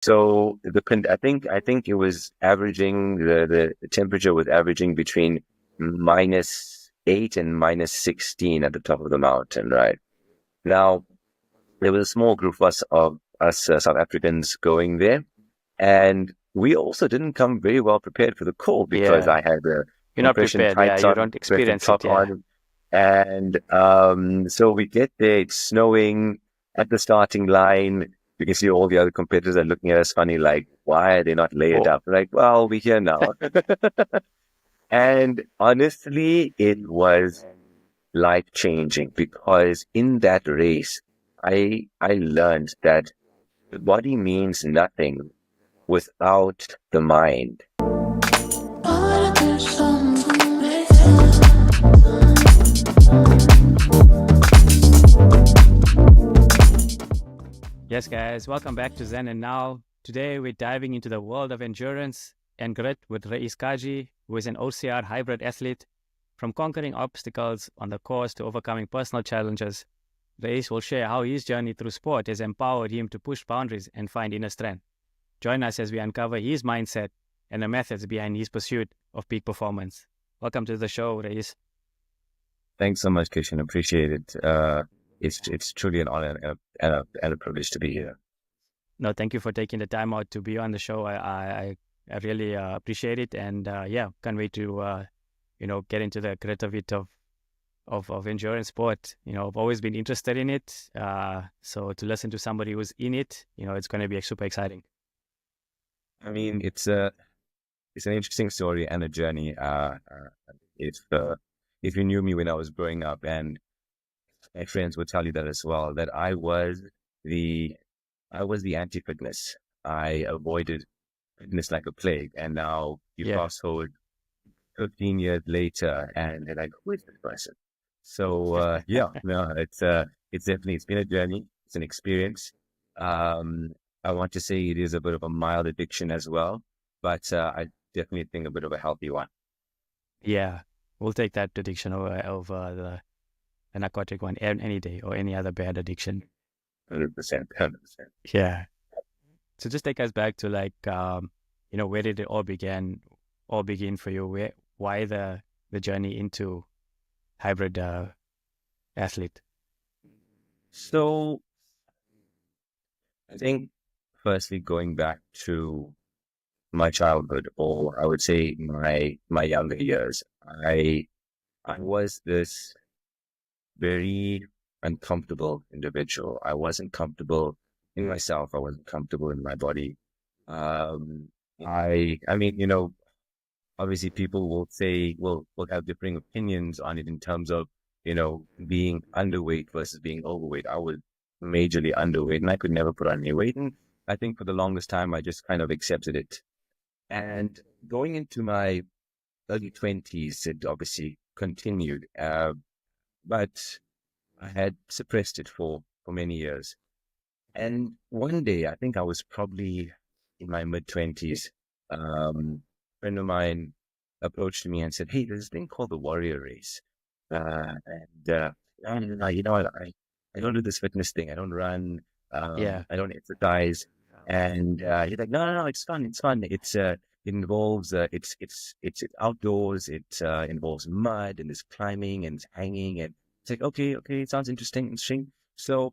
So I think it was averaging the temperature was averaging between -8 and -16 at the top of the mountain, right? Now there was a small group of us South Africans going there, and we also didn't come very well prepared for the cold because Yeah. I had You're not compression prepared. Yeah. tights You on, don't compression experience it. top Yeah. on, and so we get there. It's snowing at the starting line. You can see all the other competitors are looking at us funny, like, why are they not layered Oh, up? Like, well, we're here now. And honestly, it was life changing because in that race, I learned that the body means nothing without the mind. yes, guys. Welcome back to Zen and Now. Today, we're diving into the world of endurance and grit with Raees Kajee, who is an OCR hybrid athlete. From conquering obstacles on the course to overcoming personal challenges, Raees will share how his journey through sport has empowered him to push boundaries and find inner strength. Join us as we uncover his mindset and the methods behind his pursuit of peak performance. Welcome to the show, Raees. Thanks so much, Kishen. Appreciate it. It's truly an honor and a privilege to be here. No, thank you for taking the time out to be on the show. I really appreciate it, and yeah, can't wait to get into the grit of it of endurance sport. I've always been interested in it, so to listen to somebody who's in it, it's going to be super exciting. I mean, it's an interesting story and a journey. If if you knew me when I was growing up, and my friends would tell you that as well, that the I was the anti-fitness. I avoided fitness like a plague, and now you Yeah. fast forward 15 years later, and they're like, "Who is this person?" So yeah, no, it's been a journey. It's an experience. Um, I want to say it is a bit of a mild addiction as well, but I definitely think a bit of a healthy one. Yeah, we'll take that addiction over the narcotic one any day or any other bad addiction. 100%, 100%. Yeah. So just take us back to where did it all begin for you? Why the journey into hybrid athlete? So I think firstly going back to my childhood, or I would say my younger years, I was this very uncomfortable individual. I wasn't comfortable in myself. I wasn't comfortable in my body. Um, I mean, obviously people will have differing opinions on it in terms of, being underweight versus being overweight. I was majorly underweight and I could never put on any weight. And I think for the longest time, I just kind of accepted it. And going into my early 20s, it obviously continued. But I had suppressed it for many years. And one day, I think I was probably in my mid 20s, a friend of mine approached me and said, "Hey, there's this thing called the warrior race." And no, I don't do this fitness thing. I don't run. Yeah. I don't exercise. And he's like, no, no, no, it's fun. It's fun. It involves, it's outdoors. It involves mud and there's climbing and hanging. And it's like, okay, okay, it sounds interesting. So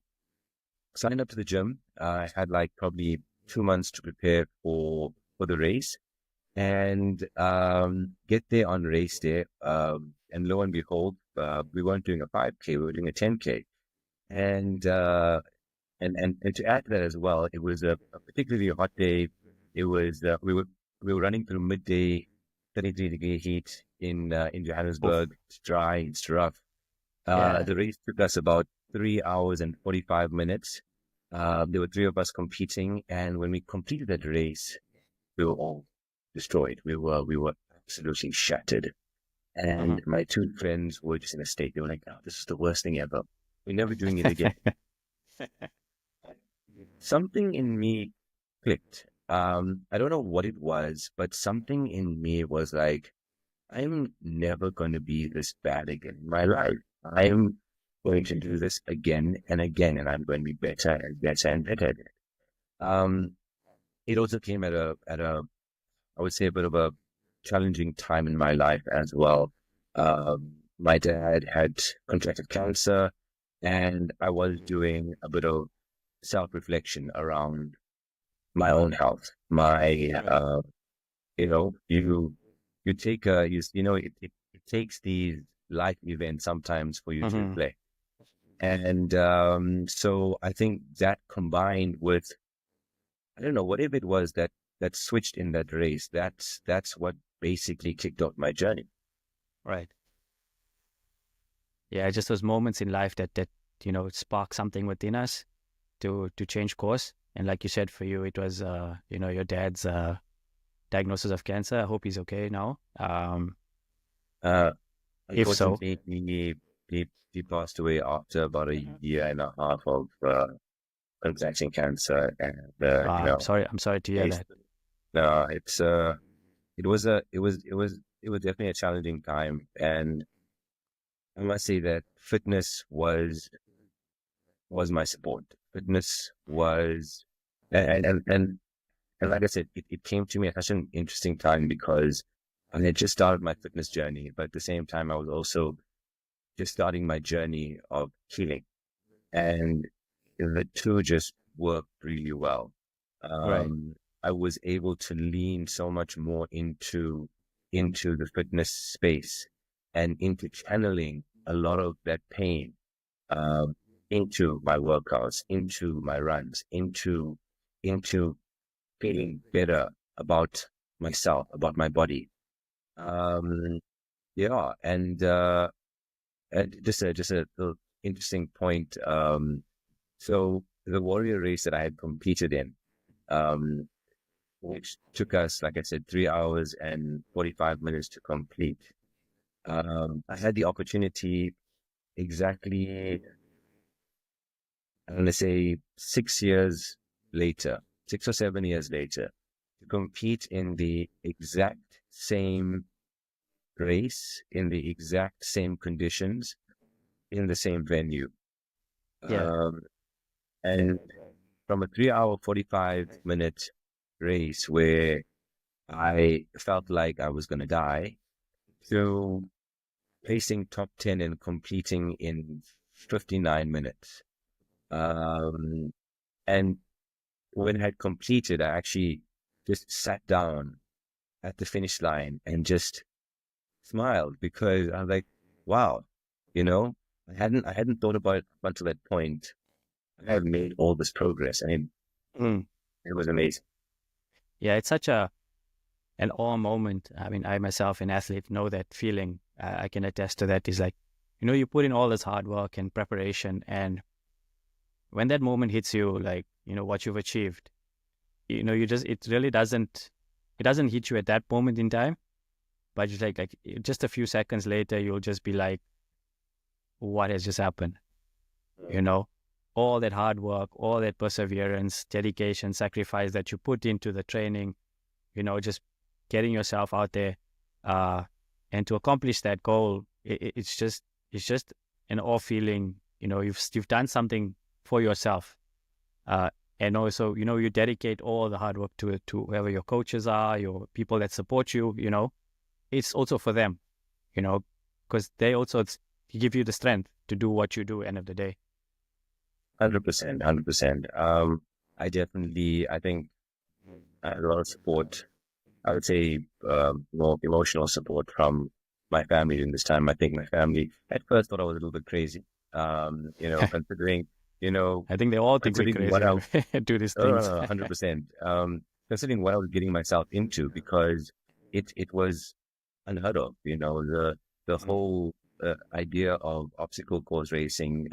signed up to the gym. I had like probably 2 months to prepare for the race and get there on race day. And lo and behold, we weren't doing a 5K, we were doing a 10K. And and to add to that as well, it was a particularly hot day. It was we were running through midday, 33-degree heat in Oof. Johannesburg. It's dry, it's rough. Yeah. The race took us about 3 hours and 45 minutes. There were three of us competing, and when we completed that race, we were all destroyed. We were absolutely shattered. Uh-huh. And my two friends were just in a state. They were like, "Oh, this is the worst thing ever. We're never doing it again." Something in me clicked. I don't know what it was, but something in me was like, I'm never going to be this bad again in my life. I'm going to do this again and again, and I'm going to be better and better and better at it. Um, it also came at a I would say a bit of a challenging time in my life as well. My dad had contracted cancer, and I was doing a bit of self-reflection around my own health. My, Right. you take it takes these life events sometimes for you to Mm-hmm. reflect. And so I think that combined with, I don't know, whatever it was that switched in that race, that's what basically kicked off my journey. Right. Yeah, just those moments in life that spark something within us to change course. And like you said, for you, it was your dad's diagnosis of cancer. I hope he's okay now. Uh, If so, Unfortunately, he passed away after about a year and a half of contracting cancer, and I'm sorry. I'm sorry to hear it's, that. it's it was definitely a challenging time, and I must say that fitness was my support. Fitness was, and like I said, it came to me at such an interesting time because I had just started my fitness journey, but at the same time, I was also just starting my journey of healing, and the two just worked really well. Right. I was able to lean so much more into the fitness space and into channeling a lot of that pain um, into my workouts, into my runs, into feeling better about myself, about my body. Um, yeah, and just a little interesting point. So the warrior race that I had competed in, um, which took us, like I said, 3 hours and 45 minutes to complete. I had the opportunity exactly, I'm going to say 6 years later, 6 or 7 years later, to compete in the exact same race, in the exact same conditions, in the same venue. Yeah. Um, and from a 3 hour, 45 minute race where I felt like I was going to die to placing top 10 and completing in 59 minutes. Um, and when I had completed, I actually just sat down at the finish line and just smiled because I was like, wow, you know, I hadn't thought about it up until that point. I have made all this progress, and Mm. it was amazing. Yeah, it's such an awe moment. I mean, I myself, an athlete, know that feeling. I can attest to that. Is like, you put in all this hard work and preparation, and when that moment hits you, like, what you've achieved, you just, it doesn't hit you at that moment in time, but just like just a few seconds later, you'll just be like, what has just happened? You know, all that hard work, all that perseverance, dedication, sacrifice that you put into the training, just getting yourself out there, uh, and to accomplish that goal, it's just an awe feeling. You've done something for yourself, uh, and also you dedicate all the hard work to whoever your coaches are, your people that support you. It's also for them, you know, because they also give you the strength to do what you do. End of the day, 100%, 100%. I think I had a lot of support. I would say more emotional support from my family in this time. I think my family at first thought I was a little bit crazy. Considering, you know, I think they all think we're considering crazy what I when we do these things. 100%. Considering what I was getting myself into because it was unheard of. The whole idea of obstacle course racing,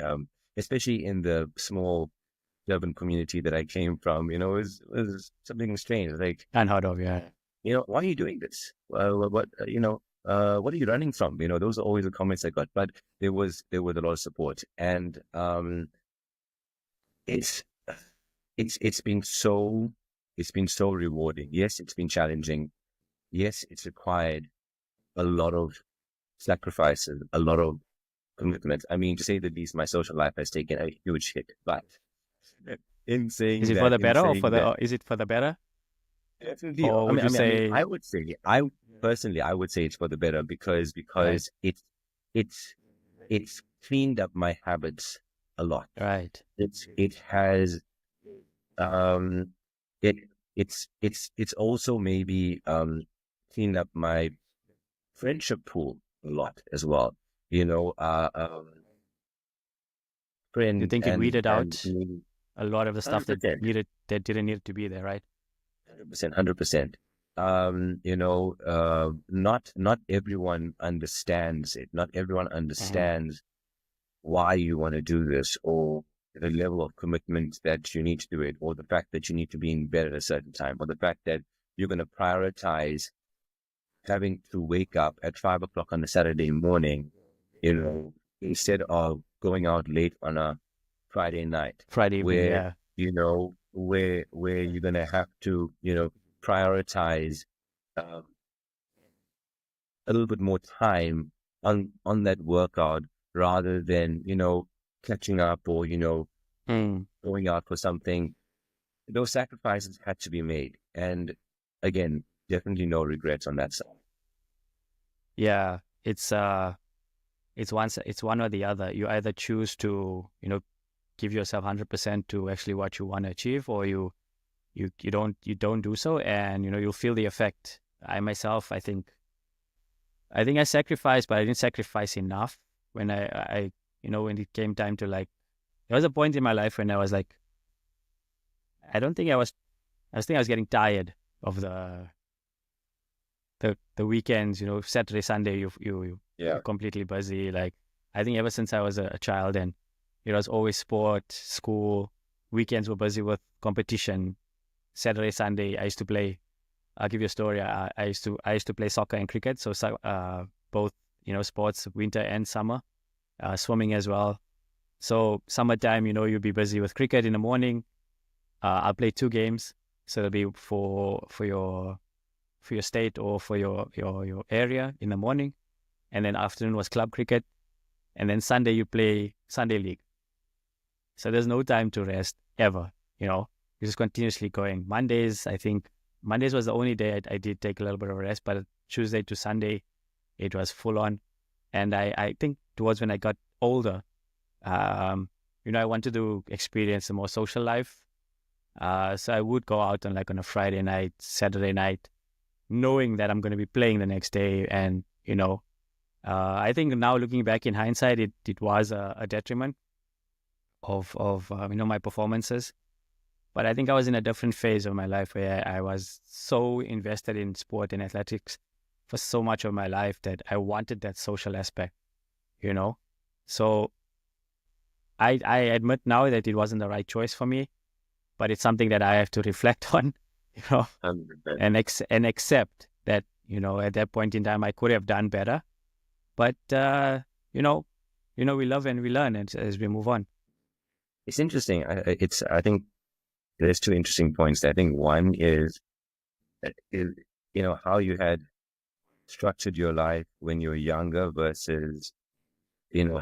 especially in the small urban community that I came from, was something strange. Like, Unheard of, yeah. why are you doing this? What are you running from? Those are always the comments I got. But there was a lot of support, and it's it's been so it's been so rewarding. Yes, it's been challenging. Yes, it's required a lot of sacrifices, a lot of commitment. I mean, to say the least, my social life has taken a huge hit. But in Is saying it for that, the better or is it for the better? Definitely. or would you say, I would say, I personally, I would say it's for the better because right, it's it's cleaned up my habits a lot. right? It has um it it's also maybe cleaned up my friendship pool a lot as well. You know, You friend think it weeded and out a lot of the stuff that 100%, didn't need to be there, right? 100%, 100%. Not everyone understands it. Not everyone Hmm. understands why you want to do this, or the level of commitment that you need to do it, or the fact that you need to be in bed at a certain time, or the fact that you're going to prioritize having to wake up at 5 o'clock on a Saturday morning, instead of going out late on a Friday night, Friday evening, where, yeah. where you're going to have to, prioritize um, a little bit more time on that workout rather than, catching up or, Mm. going out for something. Those sacrifices had to be made. And again, definitely no regrets on that side. Yeah, it's one or the other. You either choose to, give yourself 100% to actually what you want to achieve, or you don't do so, and you'll feel the effect. I myself, I think I sacrificed, but I didn't sacrifice enough. When when it came time to, like, there was a point in my life when I was like, I don't think I was, I was think I was getting tired of the weekends. Saturday, Sunday, you're Yeah. completely busy. Like, I think ever since I was a child, and it was always sport, school. Weekends were busy with competition. Saturday, Sunday, I used to play. I'll give you a story. I used to play soccer and cricket, so both, sports, winter and summer. Swimming as well. So summertime, you'll be busy with cricket in the morning. I'll play two games, so it'll be for your state or for your area in the morning, and then afternoon was club cricket, and then Sunday you play Sunday league. So there's no time to rest ever. You're just continuously going. I think Mondays was the only day I did take a little bit of rest, but Tuesday to Sunday it was full on. And I think towards when I got older, I wanted to experience a more social life. So I would go out on a Friday night, Saturday night, knowing that I'm going to be playing the next day. And, I think now looking back in hindsight, it was a detriment of my performances. But I think I was in a different phase of my life where I was so invested in sport and athletics for so much of my life that I wanted that social aspect, you know. So I admit now that it wasn't the right choice for me, but it's something that I have to reflect on, you know, 100%. and accept that, at that point in time I could have done better. But you know, we love and we learn as we move on. It's interesting. I think there's two interesting points. I think one is, how you had structured your life when you were younger versus,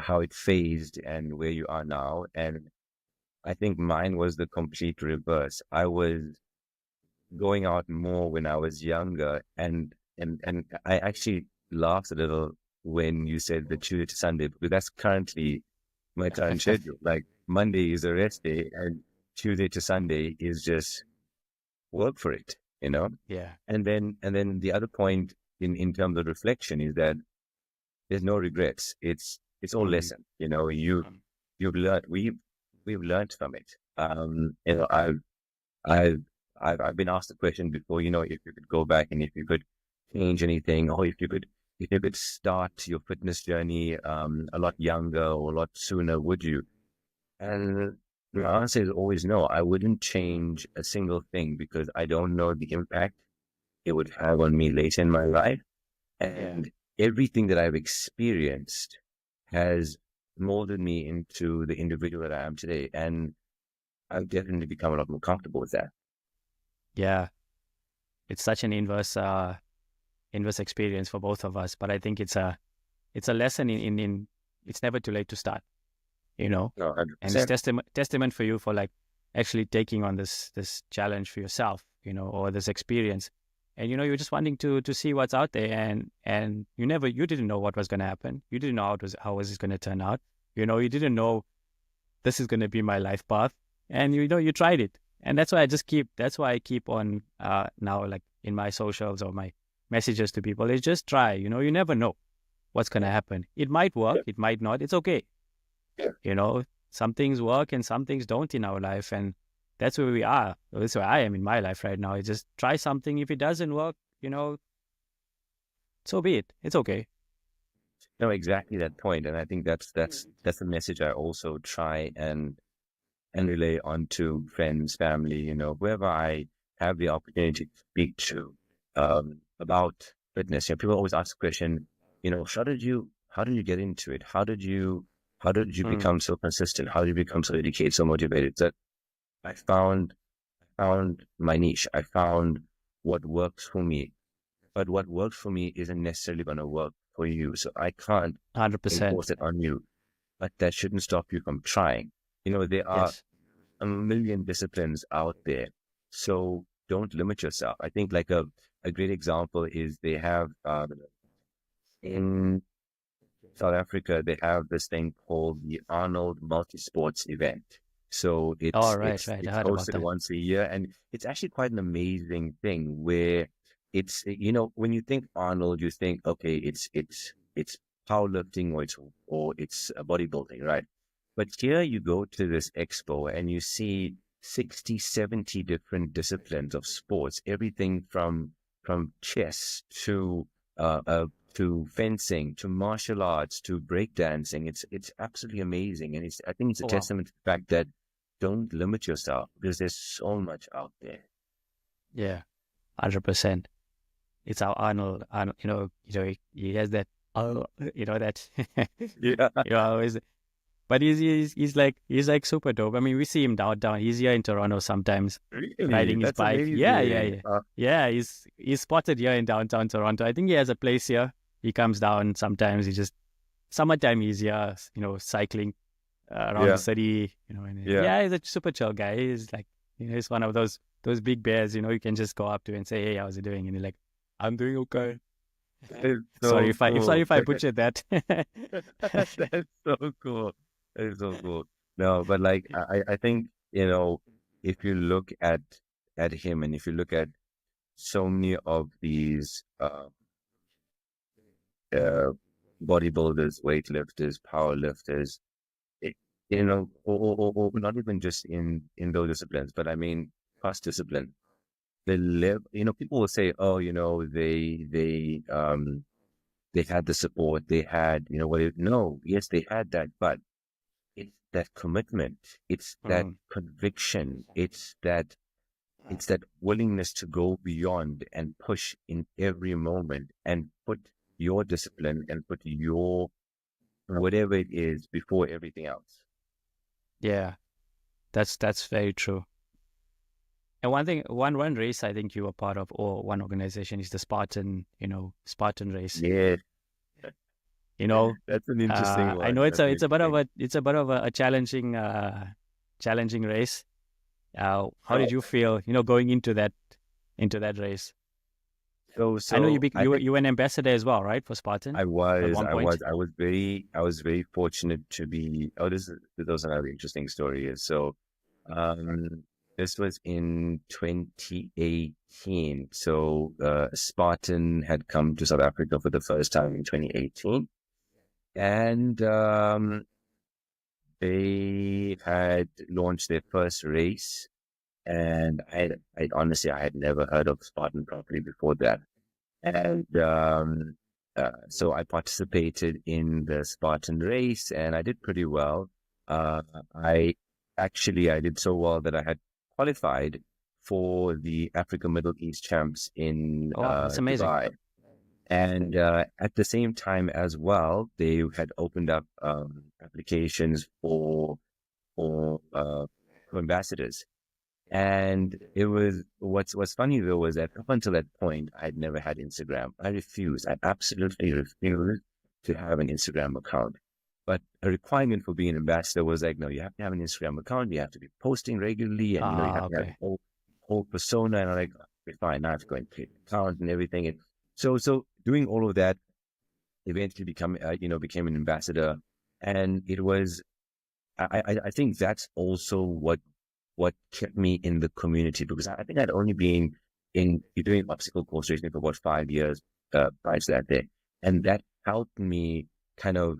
how it phased and where you are now. And I think mine was the complete reverse. I was going out more when I was younger, and I actually laughed a little when you said the Tuesday to Sunday, because that's currently my current schedule. Like, Monday is a rest day, and Tuesday to Sunday is just work for it. Yeah. And then the other point in terms of reflection is that there's no regrets. It's all Mm. lesson. You've learned, we've learned from it. I've I've been asked the question before, if you could go back and if you could change anything, or if you could start your fitness journey a lot younger or a lot sooner, would you? And the answer is always no. I wouldn't change a single thing because I don't know the impact it would have on me later in my life. Yeah. And everything that I've experienced has molded me into the individual that I am today. And I've definitely become a lot more comfortable with that. Yeah. It's such an inverse experience for both of us, but I think it's a lesson in it's never too late to start, No, and it's 100%. testament for you for, like, actually taking on this challenge for yourself, or this experience. And, you're just wanting to see what's out there. And you didn't know what was going to happen. You didn't know how was it going to turn out. You didn't know this is going to be my life path. And, you tried it. And that's why I keep on now, like in my socials or my messages to people, is just try. You never know what's going to happen. It might work, it might not. It's okay. Some things work and some things don't in our life. And that's where we are. That's where I am in my life right now. Is just try something. If it doesn't work, so be it. It's okay. No, exactly that point. And I think that's the message I also try and relay onto friends, family, whoever I have the opportunity to speak to about fitness. People always ask the question, how did you get into it? How did you become so consistent? How did you become so dedicated, so motivated? That I found my niche. I found what works for me. But what works for me isn't necessarily going to work for you. So I can't 100%. enforce it on you. But that shouldn't stop you from trying. There are Yes. a million disciplines out there. So don't limit yourself. I think like a great example is they have in South Africa, they have this thing called the Arnold Multisports event. So Oh, it's right. I heard about hosted that. once a year, and it's actually quite an amazing thing where it's, when you think Arnold, you think, okay, it's powerlifting or it's bodybuilding, right? But here you go to this expo and you see 60, 70 different disciplines of sports, everything from chess to fencing, to martial arts, to breakdancing. It's absolutely amazing. And I think it's a Oh, wow. testament to the fact that don't limit yourself because there's so much out there. Yeah, 100%. It's our Arnold, he has that, that, Yeah. always, but he's like super dope. I mean, we see him downtown. He's here in Toronto sometimes Really? riding his That's bike. Yeah. amazing. Yeah, he's spotted here in downtown Toronto. I think he has a place here. He comes down sometimes. Summertime he's here, cycling around the Yeah. city, and Yeah. yeah, he's a super chill guy. He's like, he's one of those big bears, you can just go up to and say, hey, how's it doing? And he's like, I'm doing okay. It's Sorry so if I sorry cool. if I butchered that. That's so cool. That is so cool. No, but like I think, if you look at him and if you look at so many of these uh bodybuilders, weightlifters, powerlifters, it, or not even just in those disciplines, but I mean cross discipline. They live, people will say, oh, they had the support, they had, no, yes, they had that, but it's that commitment, it's that Mm, conviction, it's that willingness to go beyond and push in every moment and put your discipline and put your whatever it is before everything else. yeah, that's very true. And one thing, one race I think you were part of, or one organization, is the Spartan, Spartan race. Yeah, You know, that's an interesting I one. know That's an interesting. it's a bit of a challenging race. How did you feel, going into that race? I know So I think you were an ambassador as well, right, for Spartan I at was, one I point. was, I was very fortunate to be. Oh, this was another interesting story. So, um, this was in 2018. So, Spartan had come to South Africa for the first time in 2018, and they had launched their first race. And I honestly, I had never heard of Spartan properly before that. And so I participated in the Spartan race and I did pretty well. I I did so well that I had qualified for the Africa Middle East champs in Oh, wow, that's amazing. Dubai. And at the same time as well, they had opened up applications for ambassadors. And it was what's funny though was that up until that point, I'd never had Instagram. I refused. I absolutely refused to have an Instagram account. But a requirement for being an ambassador was like, no, you have to have an Instagram account. You have to be posting regularly, and you Ah, have to have okay. whole persona, and I'm like, okay, fine, now I have to go and create an account and everything. And so doing all of that, eventually became an ambassador, and it was I think that's also what kept me in the community, because I think I'd only been doing obstacle course racing for about 5 years prior to that day, and that helped me kind of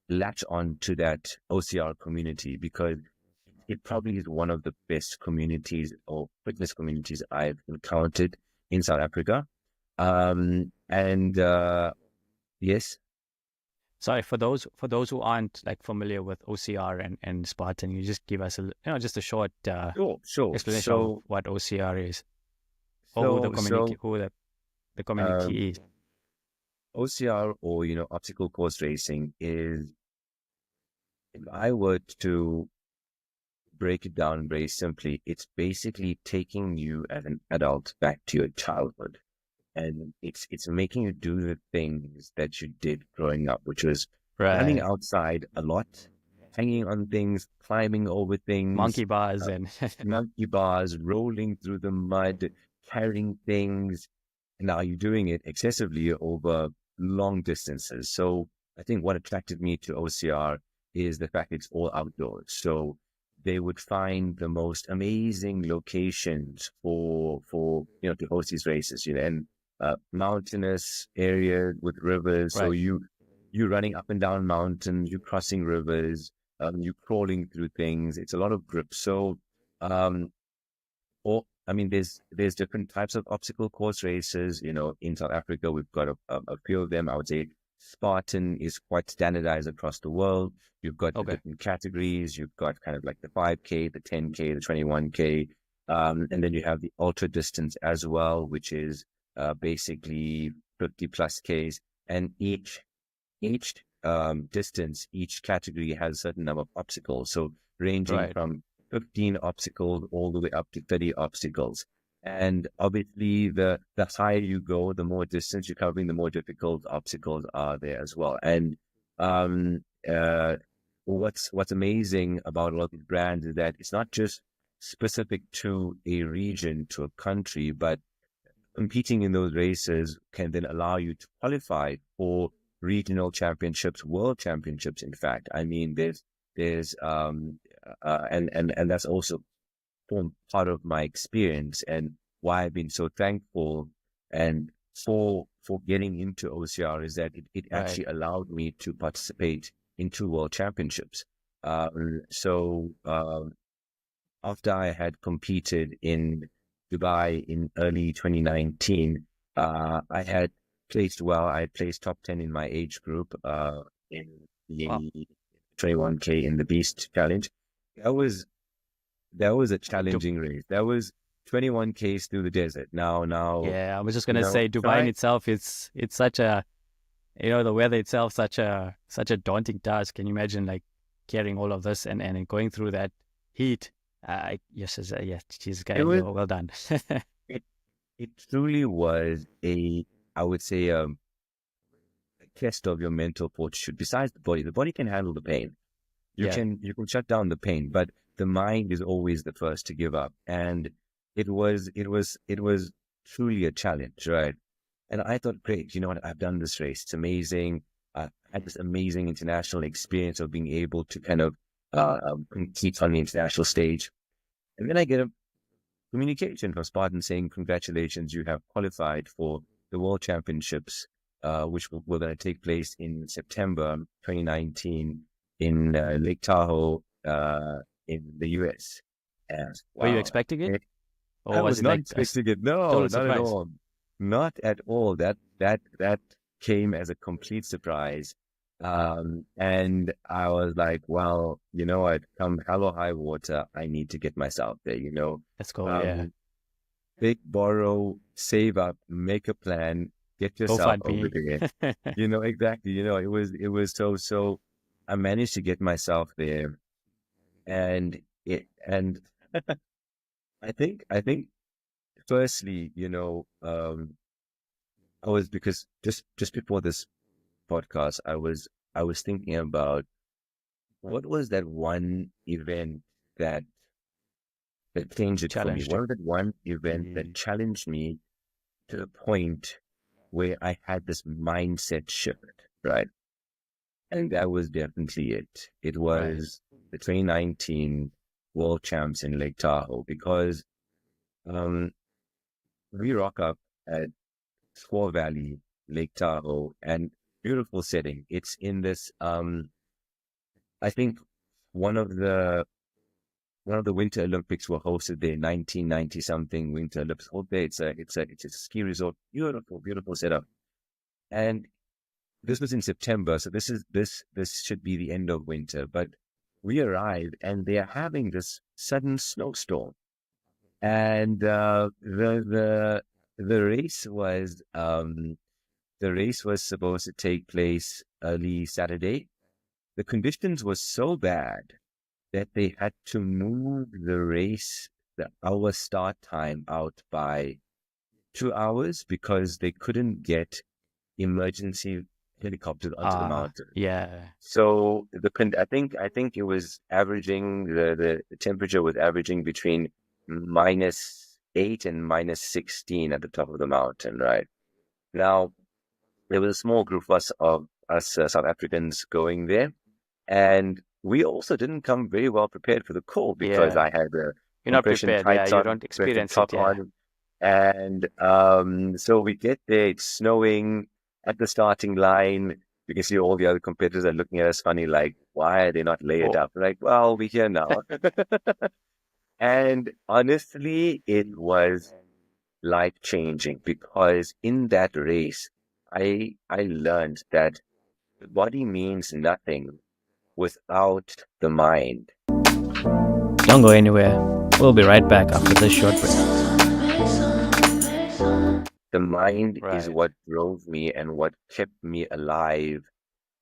latch on to that OCR community, because it probably is one of the best communities or fitness communities I've encountered in South Africa. And yes. Sorry, for those who aren't like familiar with OCR and Spartan, you just give us just a short Sure. explanation of what OCR is, or who the So, community so, who the um, community is. OCR, or, obstacle course racing, is, if I were to break it down very simply, it's basically taking you as an adult back to your childhood. And it's making you do the things that you did growing up, which was running Right. outside a lot, hanging on things, climbing over things, Monkey bars uh, and monkey bars, rolling through the mud, carrying things. Now you're doing it excessively over long distances. So I think what attracted me to OCR is the fact it's all outdoors. So they would find the most amazing locations for to host these races, and mountainous area with rivers. So right. you running up and down mountains, you crossing rivers, you crawling through things. It's a lot of grip. So, or I mean, there's different types of obstacle course races. In South Africa, we've got a few of them. I would say Spartan is quite standardized across the world. You've got the Okay. different categories. You've got kind of like the 5K, the 10K, the 21K, and then you have the ultra distance as well, which is basically 50 plus Ks. And each distance, each category has a certain number of obstacles. So ranging Right. from 15 obstacles all the way up to 30 obstacles. And obviously, the higher you go, the more distance you're covering, the more difficult obstacles are there as well. And um, uh, what's amazing about a lot of these brands is that it's not just specific to a region, to a country, but competing in those races can then allow you to qualify for regional championships, world championships. In fact, I mean, there's and that's also formed part of my experience, and why I've been so thankful and for getting into OCR is that it Right. actually allowed me to participate in two world championships. So after I had competed in Dubai in early 2019, I had placed well. I had placed top 10 in my age group in Wow. the 21K in the Beast Challenge. That was that was a Du- challenging race. That was 21Ks through the desert. Now, yeah, I was just gonna say Dubai in try. itself, it's such a the weather itself such a daunting task. Can you imagine like carrying all of this and going through that heat? Yes, yes, geez, It guy, was well done. it it truly was I would say a test of your mental fortitude. Besides the body can handle the pain. You Yeah. can shut down the pain, but the mind is always the first to give up. And it was truly a challenge, right? And I thought, great, you know what? I've done this race. It's amazing. I had this amazing international experience of being able to kind of compete on the international stage. And then I get a communication from Spartan saying, congratulations, you have qualified for the World Championships, which were going to take place in September 2019 in Lake Tahoe in the US. And Were you wow, expecting it, okay. or I was was it not like a expecting it. No, total not at surprise? all. Not at all. That came as a complete surprise. And I was like, well, you know what? Come hell or high water, I need to get myself there. Let's go. Yeah, Um, Big borrow, save up, make a plan, get go yourself fund over me. there. Exactly. It was so I managed to get myself there, and I think firstly, I was, because just before this podcast, I was thinking about what was that one event that that changed it for me. Challenged you. One event that challenged me to the point where I had this mindset shift, right? And that was definitely it. It Right. was the 2019 World Champs in Lake Tahoe, because um, we rock up at Squaw Valley, Lake Tahoe, and beautiful setting. It's in this, I think one of the Winter Olympics were hosted there, 1990 something Winter Olympics hosted there. It's a ski resort, beautiful setup. And this was in September, so this should be the end of winter. But we arrived, and they are having this sudden snowstorm, and the race was supposed to take place early Saturday. The conditions were so bad that they had to move the race, our start time, out by 2 hours because they couldn't get emergency helicopters onto the mountain. Yeah. So I think it was averaging, the temperature was averaging between -8 and -16 at the top of the mountain. Right now, there was a small group of us South Africans going there, and we also didn't come very well prepared for the cold because Yeah. I had the You're not compression prepared. Yeah. tights You on, don't compression experience it. top Yeah. on, and so we get there. It's snowing at the starting line. You can see all the other competitors are looking at us funny, like, why are they not layered Oh, up? We're like, well, we're here now. And honestly, it was life changing because in that race, I learned that the body means nothing without the mind. don't go anywhere. We'll be right back after this short break. The mind is Right. what drove me and what kept me alive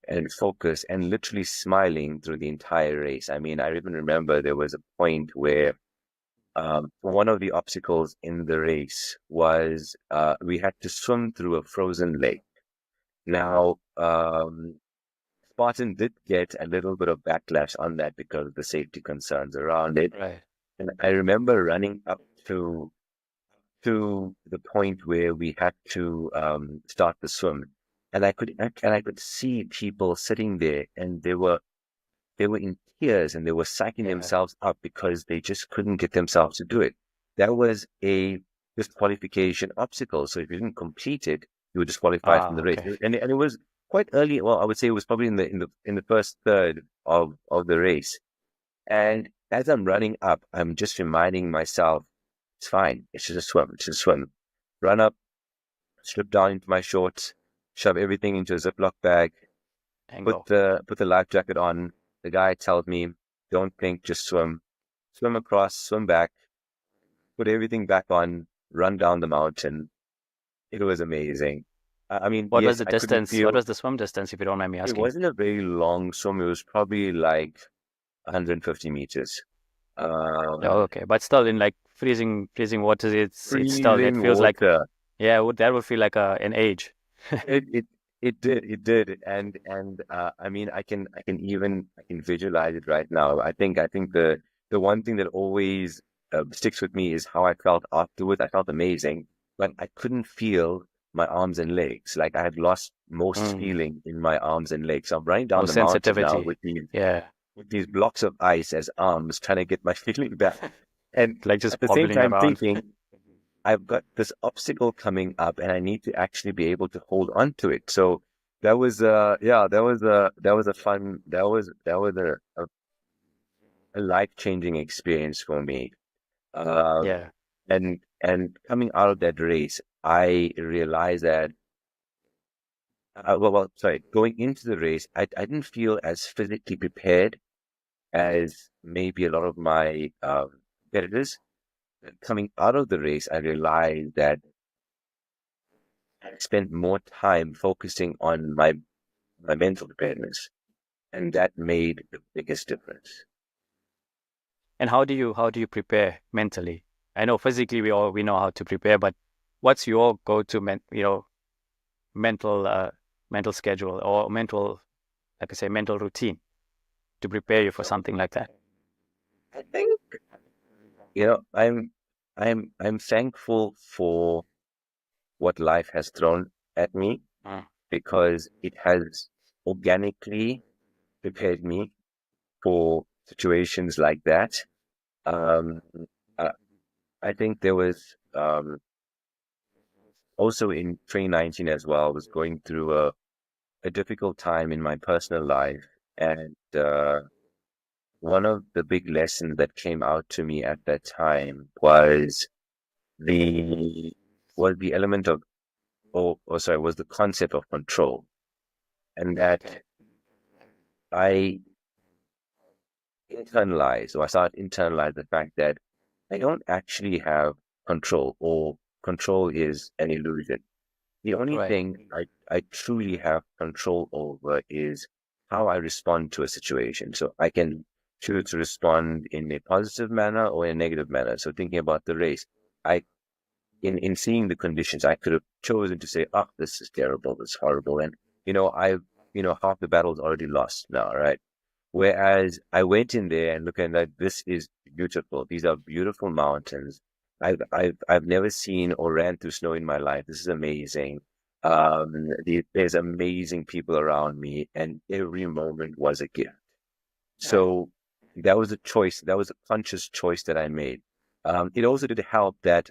and focused and literally smiling through the entire race. I mean, I even remember there was a point where one of the obstacles in the race was we had to swim through a frozen lake. Now, Spartan did get a little bit of backlash on that because of the safety concerns around it. Right. And I remember running up to the point where we had to start the swim, and I could see people sitting there, and they were in tears, and they were psyching Yeah. themselves up because they just couldn't get themselves to do it. That was a disqualification obstacle. So if you didn't complete it, you were disqualified from the race. Okay. And it was quite early. Well, I would say it was probably in the first third of the race. And as I'm running up, I'm just reminding myself, it's fine. It's just a swim. It's just a swim. Run up, slip down into my shorts, shove everything into a Ziploc bag, And go. put the life jacket on. The guy tells me, don't think, just swim. Swim across, swim back, put everything back on, run down the mountain. It was amazing. I mean, What was yes, the I couldn't distance? What feel, was the swim distance, if you don't mind me it asking? wasn't a very long swim. It was probably like 150 meters. Oh, Um, okay. But still, in like freezing waters, it's still, it freezing feels like, water. yeah, that would feel like an age. It it it did, and I mean, I can visualize it right now. I think the one thing that always sticks with me is how I felt afterwards. I felt amazing, but I couldn't feel my arms and legs. Like I had lost most Mm. feeling in my arms and legs. So I'm running Oh, down the mountain now sensitivity. Yeah. with these blocks of ice as arms, trying to get my feeling back. And Like just at the same bobbling time, around. thinking, I've got this obstacle coming up and I need to actually be able to hold on to it. So that was yeah, that was a fun that was a life-changing experience for me. Uh Yeah. and coming out of that race, I realized that sorry, going into the race, I didn't feel as physically prepared as maybe a lot of my competitors. Coming out of the race, I realized that I spent more time focusing on my mental preparedness, and that made the biggest difference. And how do you prepare mentally? I know physically we know how to prepare, but what's your go-to mental mental schedule or mental, like I say, mental routine to prepare you for something like that? I think I'm thankful for what life has thrown at me because it has organically prepared me for situations like that. Um, I, I think there was also in 2019 as well, I was going through a difficult time in my personal life. And one of the big lessons that came out to me at that time the was the element of, or sorry, was the concept of control. And that I I started internalize the fact that I don't actually have control, or control is an illusion. The only Right. thing I truly have control over is how I respond to a situation. So I can choose to respond in a positive manner or in a negative manner. So thinking about the race, I in seeing the conditions, I could have chosen to say, "Oh, this is terrible, this is horrible," and half the battle's already lost now, right? Whereas I went in there and looked at that, this is beautiful. These are beautiful mountains. I've never seen or ran through snow in my life. This is amazing. There's amazing people around me, and every moment was a gift. Right. So that was a choice. That was a conscious choice that I made. It also did help that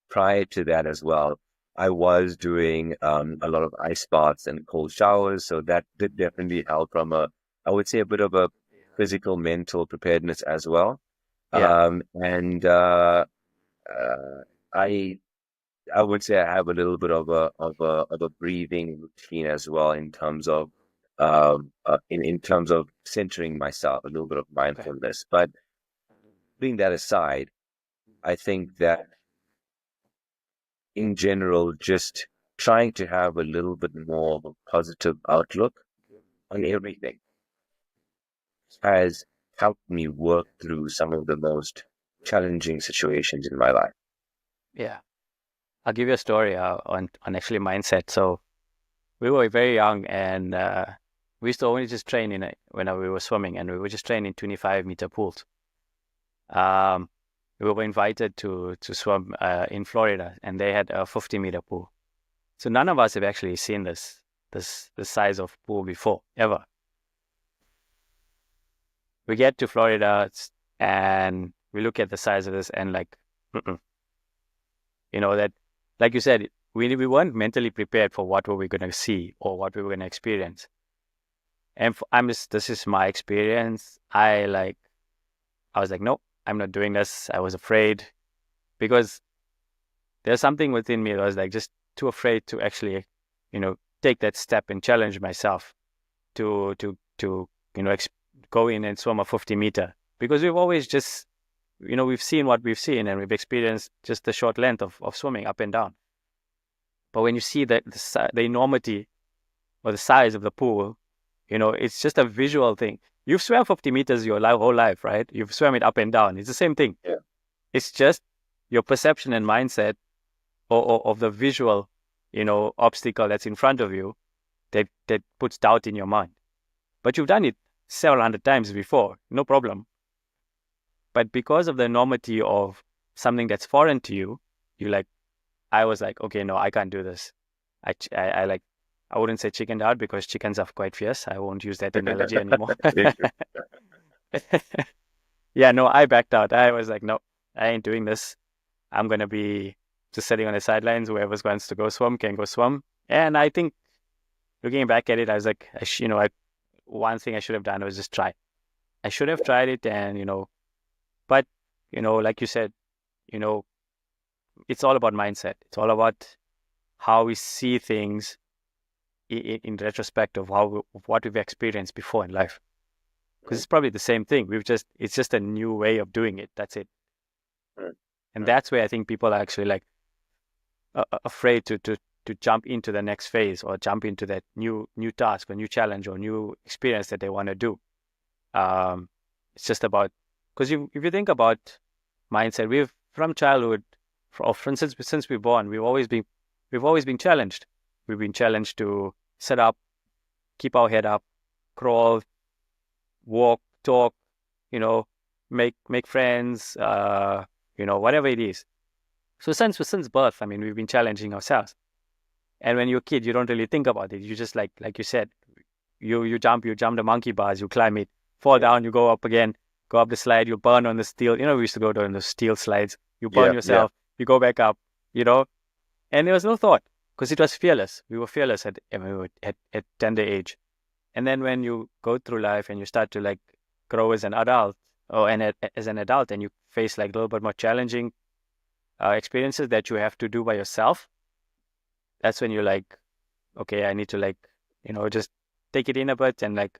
prior to that as well, I was doing a lot of ice baths and cold showers. So that did definitely help from I would say, a bit of a physical, mental preparedness as well. Yeah. And uh, I I would say I have a little bit of a breathing routine as well in terms of in terms of centering myself, a little bit of Okay. mindfulness. But putting that aside, I think that in general, just trying to have a little bit more of a positive outlook on everything has helped me work through some of the most challenging situations in my life. Yeah. I'll give you a story on actually mindset. So we were very young, and we used to only just train when we were swimming, and we would just train in 25-meter pools. Um, we were invited to swim in Florida, and they had a 50-meter pool. So none of us have actually seen this size of pool before, ever. We get to Florida, and we look at the size of this, and like, mm-mm. That, like you said, we weren't mentally prepared for what were we going to see or what we were going to experience. And this is my experience. I was like, nope, I'm not doing this. I was afraid because there's something within me that was like just too afraid to actually, take that step and challenge myself to go in and swim a 50-meter, because we've always just, we've seen what we've seen, and we've experienced just the short length of swimming up and down. But when you see the enormity or the size of the pool, it's just a visual thing. You've swam 50 meters your whole life, right? You've swam it up and down. It's the same thing. Yeah. It's just your perception and mindset or of the visual, obstacle that's in front of you that puts doubt in your mind. But you've done it several hundred times before, no problem. But because of the enormity of something that's foreign to you, I was like, okay, no, I can't do this. I like, I wouldn't say chickened out because chickens are quite fierce. I won't use that analogy anymore. Yeah, no, I backed out. I was like, no, I ain't doing this. I'm going to be just sitting on the sidelines. Whoever wants to go swim can go swim. And I think looking back at it, I was like, one thing I should have done was just try. I should have tried it, and, but, like you said, you know, it's all about mindset. It's all about how we see things in retrospect of what we've experienced before in life. Because it's probably the same thing. It's just a new way of doing it. That's it. And that's where I think people are actually like afraid to jump into the next phase or jump into that new task or new challenge or new experience that they want to do. It's just about, because if you think about mindset, we've from childhood, for instance, since we're born, we've always been challenged. We've been challenged to sit up, keep our head up, crawl, walk, talk, you know, make friends, whatever it is. So since birth, I mean, we've been challenging ourselves. And when you're a kid, you don't really think about it. You just like you said, you jump the monkey bars, you climb it, fall Yeah. down, you go up again, go up the slide, you burn on the steel. We used to go down the steel slides. You burn Yeah. Yeah. yourself, you go back up, and there was no thought because it was fearless. We were fearless at tender age. And then when you go through life and you start to like grow as an adult as an adult and you face like a little bit more challenging experiences that you have to do by yourself, that's when you're like, okay, I need to like, just take it in a bit and like,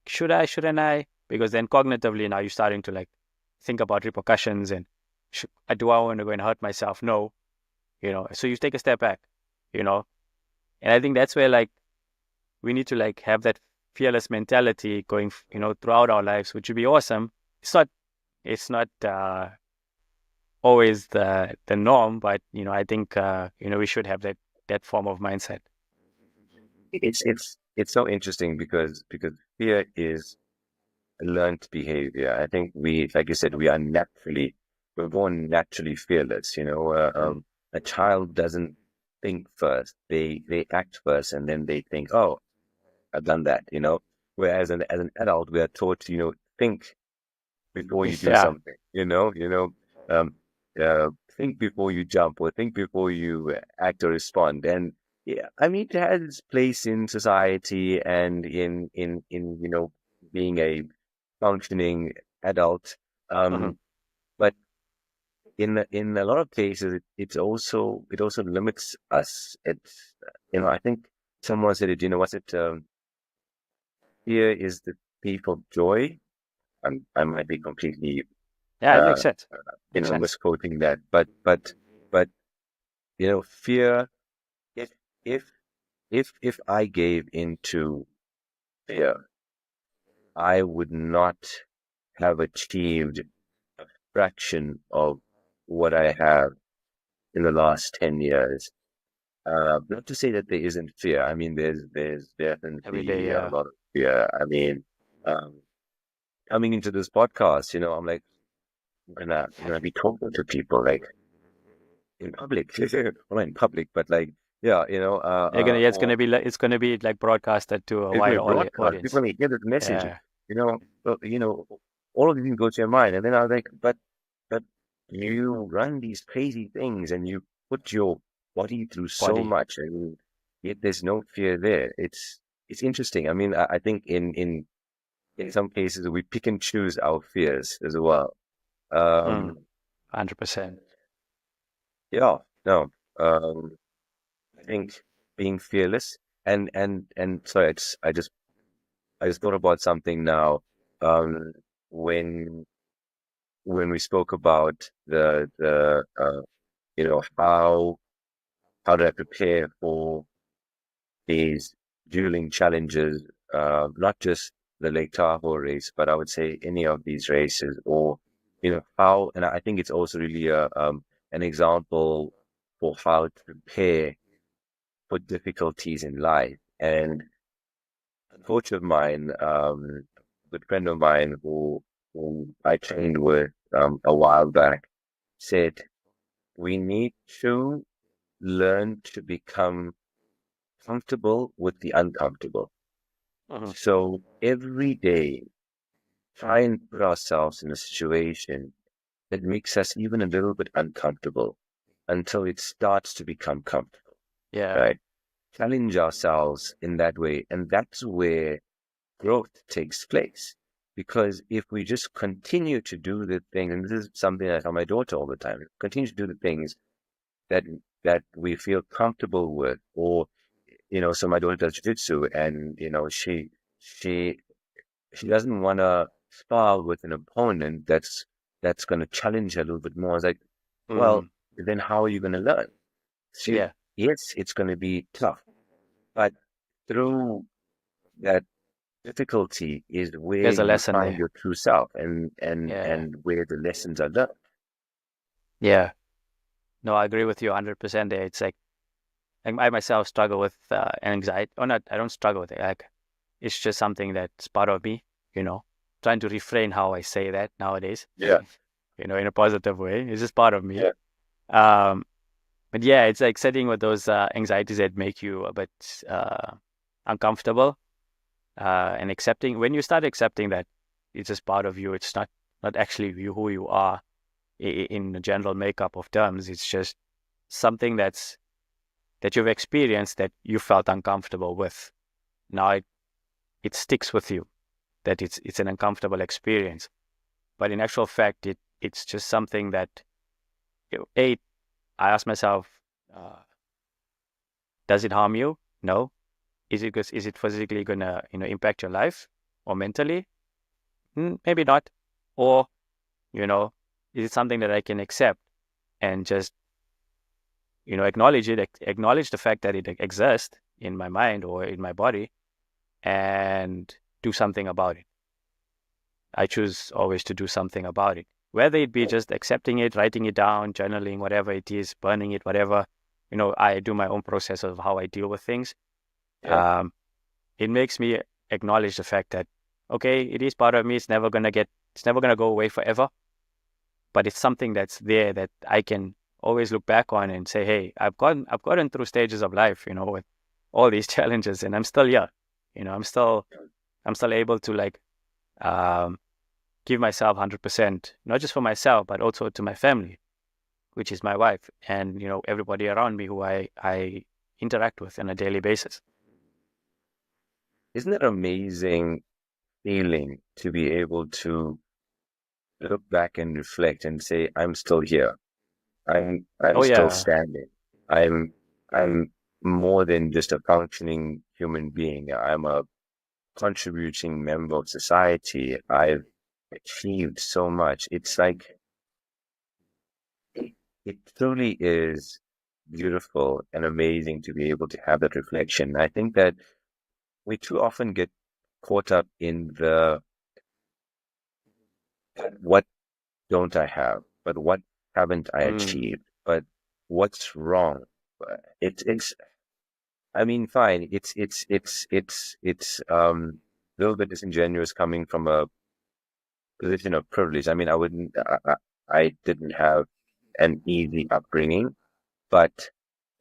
should I, shouldn't I? Because then cognitively now you're starting to like think about repercussions and do I want to go and hurt myself? No, so you take a step back, you know, and I think that's where like we need to like have that fearless mentality going, throughout our lives, which would be awesome. It's not always the norm, but I think we should have that form of mindset. It's so interesting because fear is learned behavior. I think like you said, we're born naturally fearless. A child doesn't think first; they act first, and then they think, "Oh, I've done that." Whereas as an adult, we are taught to think before you do Yeah, something. Um, think before you jump or think before you act or respond. And yeah, I mean, it has its place in society and in being a functioning adult. hmm Um, but in a lot of cases, it also limits us. I think someone said it. What's it? Fear is the thief of joy. I might be completely yeah, it uh, makes sense. Makes sense. misquoting that, but fear. If if if I gave into fear, I would not have achieved a fraction of what I have in the last 10 years. Not to say that there isn't fear. I mean, there's Every day, definitely a yeah. lot of fear. I mean, um, coming into this podcast, I'm like, when I be talking to people, like in public, well, not in public, but like, yeah, or It's gonna be like broadcasted to a it's going wider to broadcast. audience. People may hear the message, Yeah, well, all of these things go to your mind. And then I was like, but you run these crazy things and you put your body through so body. much and yet there's no fear there. It's interesting. I mean, I think in some cases we pick and choose our fears as well. Mm, Um, 100%. yeah, no, um, I think being fearless and sorry, I just thought about something now. Um, when we spoke about the how do I prepare for these dueling challenges, not just the Lake Tahoe race, but I would say any of these races, or how. And I think it's also really an example for how to prepare for difficulties in life. And a coach of mine, a good friend of mine who I trained with a while back, said we need to learn to become comfortable with the uncomfortable. Hmm. So every day, try and put ourselves in a situation that makes us even a little bit uncomfortable until it starts to become comfortable, Yeah. right? Challenge ourselves in that way. And that's where growth takes place. Because if we just continue to do the things, and this is something I tell my daughter all the time, continue to do the things that we feel comfortable with, or so my daughter does jiu-jitsu, and she she doesn't want to spar with an opponent that's going to challenge her a little bit more. It's like, well, Mm, then how are you going to learn? See, yeah. yes, it's going to be tough, but through that difficulty is where There's a you lesson find there. your true self, and Yeah. and where the lessons are learned. Yeah. No, I agree with you 100% there. It's like I myself struggle with anxiety. Or not, I don't struggle with it. Like, it's just something that's part of me, you know. trying to refrain how I say that nowadays. Yeah. In a positive way. It's just part of me. Yeah. Um, but yeah, it's like sitting with those anxieties that make you a bit uncomfortable, and accepting. When you start accepting that it's just part of you, it's not actually who you are in the general makeup of terms. It's just something that you've experienced that you felt uncomfortable with. Now it sticks with you that it's an uncomfortable experience. But in actual fact, it's just something that, I ask myself, uh, does it harm you? No. Is it physically gonna impact your life or mentally? Maybe not. Or you know, is it something that I can accept and just acknowledge it, acknowledge the fact that it exists in my mind or in my body, and do something about it. I choose always to do something about it, whether it be just accepting it, writing it down, journaling, whatever it is, burning it, whatever. I do my own process of how I deal with things. Yeah. It makes me acknowledge the fact that, okay, it is part of me. It's never gonna go away forever, but it's something that's there that I can always look back on and say, hey, I've gotten through stages of life, with all these challenges, and I'm still here. I'm still able to um, give myself 100%, not just for myself, but also to my family, which is my wife, and everybody around me who I interact with on a daily basis. Isn't it amazing feeling to be able to look back and reflect and say, I'm still here. I'm Oh still yeah. standing. I'm more than just a functioning human being. I'm a contributing member of society. I've achieved so much. It's like it truly is beautiful and amazing to be able to have that reflection. I think that we too often get caught up in the what don't I have, but what haven't I Mm, achieved, but what's wrong? It's I mean, fine. It's a little bit disingenuous coming from a position of privilege. I mean, I didn't have an easy upbringing, but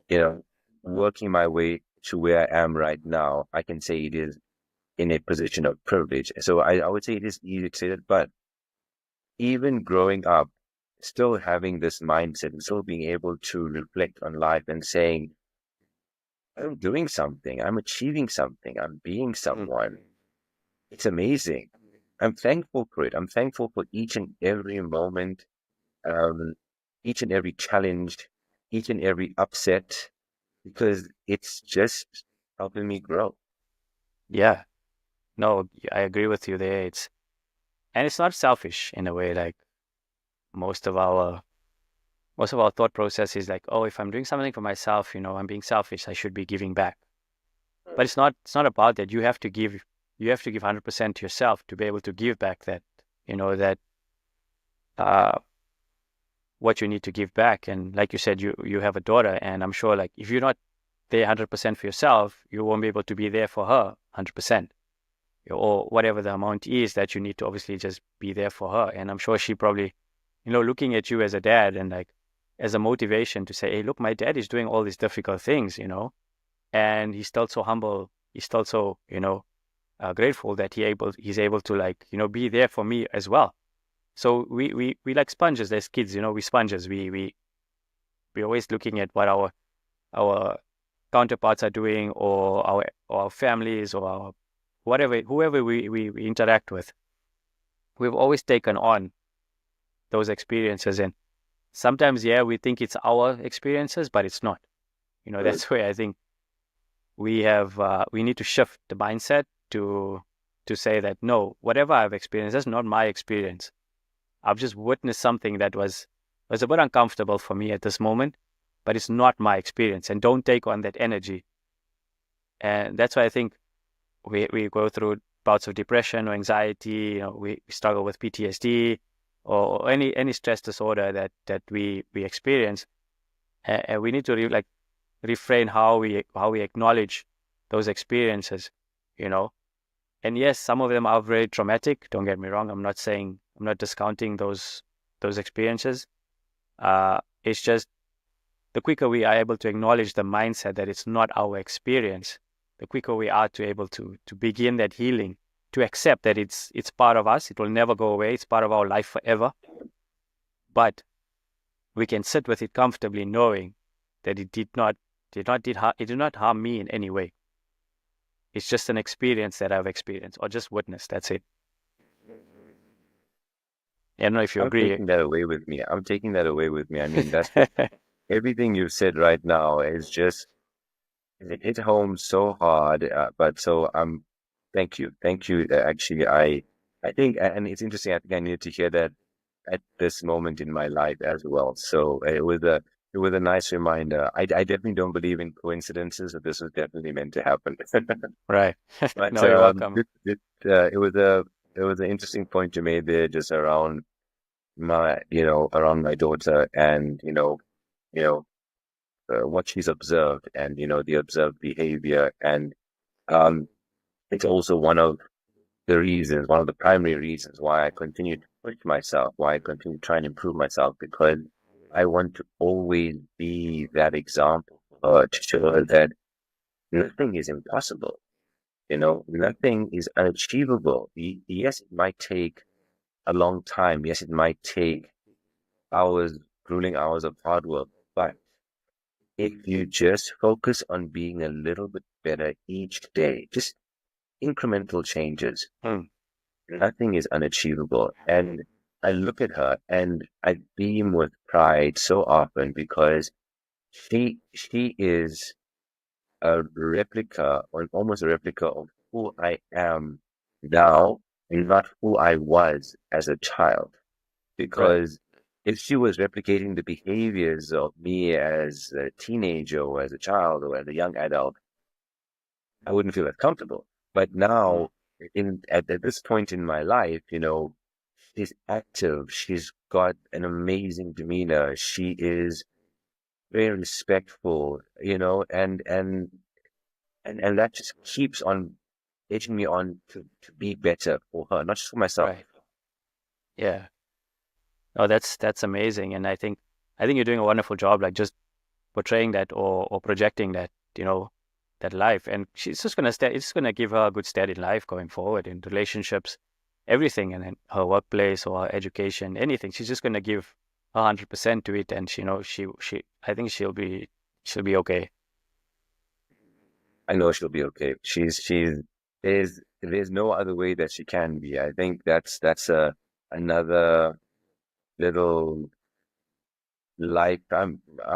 you know, working my way to where I am right now, I can say it is in a position of privilege. So I would say it is easy to say that, but even growing up, still having this mindset and still being able to reflect on life and saying, I'm doing something, I'm achieving something, I'm being mm, someone. It's amazing. I'm thankful for it. I'm thankful for each and every moment, um, each and every challenge, each and every upset, because it's just helping me grow. yeah. No, I agree with you there. And it's not selfish in a way. Like most of our most of our thought process is like, oh, if I'm doing something for myself, I'm being selfish. I should be giving back. But it's not about that. You have to give 100% to yourself to be able to give back that uh what you need to give back. And like you said, you have a daughter, and I'm sure like if you're not there 100% for yourself, you won't be able to be there for her 100%, or whatever the amount is that you need to obviously just be there for her. And I'm sure she probably, looking at you as a dad and like as a motivation to say, hey, look, my dad is doing all these difficult things, and he's still so humble. He's still so, grateful that he's able to like, be there for me as well. So we like sponges as kids, we sponges. We always looking at what our counterparts are doing, or our families, or our whoever we interact with. We've always taken on those experiences, and sometimes, yeah, we think it's our experiences, but it's not. Mm. That's where I think we need to shift the mindset to say that no, whatever I've experienced, that's not my experience. I've just witnessed something that was a bit uncomfortable for me at this moment, but it's not my experience, and don't take on that energy. And that's why I think we go through bouts of depression or anxiety. We struggle with PTSD or any stress disorder that we experience, and we need to refrain how we acknowledge those experiences, you know, And yes, some of them are very traumatic. Don't get me wrong. I'm not discounting those experiences. It's just the quicker we are able to acknowledge the mindset that it's not our experience, the quicker we are to able to begin that healing, to accept that it's part of us. It will never go away. It's part of our life forever. But we can sit with it comfortably, knowing that it did not harm me in any way. It's just an experience that I've experienced or just witnessed. That's it. I don't know if you I'm agree. taking that away with me. I'm taking that away with me. I mean, that's just everything you've said right now is just it hit home so hard. But so thank you. Actually, I think, and it's interesting. I think I needed to hear that at this moment in my life as well. So it was a nice reminder. I definitely don't believe in coincidences, but this was definitely meant to happen. Right. But No, you're welcome. it was an interesting point you made there, just around around my daughter and you know what she's observed and the observed behavior, and um, it's also one of the primary reasons why I continue to push myself, why I continue to try and improve myself, because I want to always be that example for her to show her that nothing is impossible. Nothing is unachievable. Yes, it might take a long time. Yes, it might take hours, grueling hours of hard work, but if you just focus on being a little bit better each day, just incremental changes, Hmm. nothing is unachievable. And I look at her and I beam with pride so often because she is a replica, or almost a replica of who I am now and not who I was as a child. Right. Because if she was replicating the behaviors of me as a teenager or as a child or as a young adult, I wouldn't feel as comfortable. But Hmm. now, at this point in my life, she's active. She's got an amazing demeanor. She is very respectful, and that just keeps on edging me on to be better for her, not just for myself. Right. Yeah. Oh, that's amazing. And I think you're doing a wonderful job, like just portraying that or projecting that, that life. And she's just gonna stay, it's gonna give her a good steady life going forward in relationships, everything, and in her workplace or her education, anything. She's just gonna give 100% to it, and she I think she'll be okay. I know she'll be okay. There's no other way that she can be. I think that's a another little life. I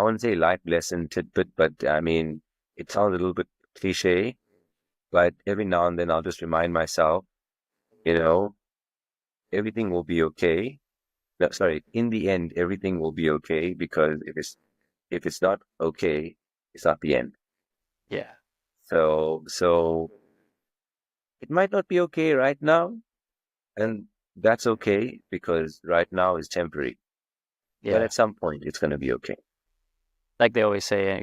wouldn't say life lesson tidbit, but I mean it sounds a little bit cliche. But every now and then I'll just remind myself, you know, everything will be okay. No, sorry, in the end, everything will be okay, because if it's not okay, it's not the end. Yeah. So it might not be okay right now, and that's okay because right now is temporary. But Yeah. at some point, it's going to be okay. Like they always say,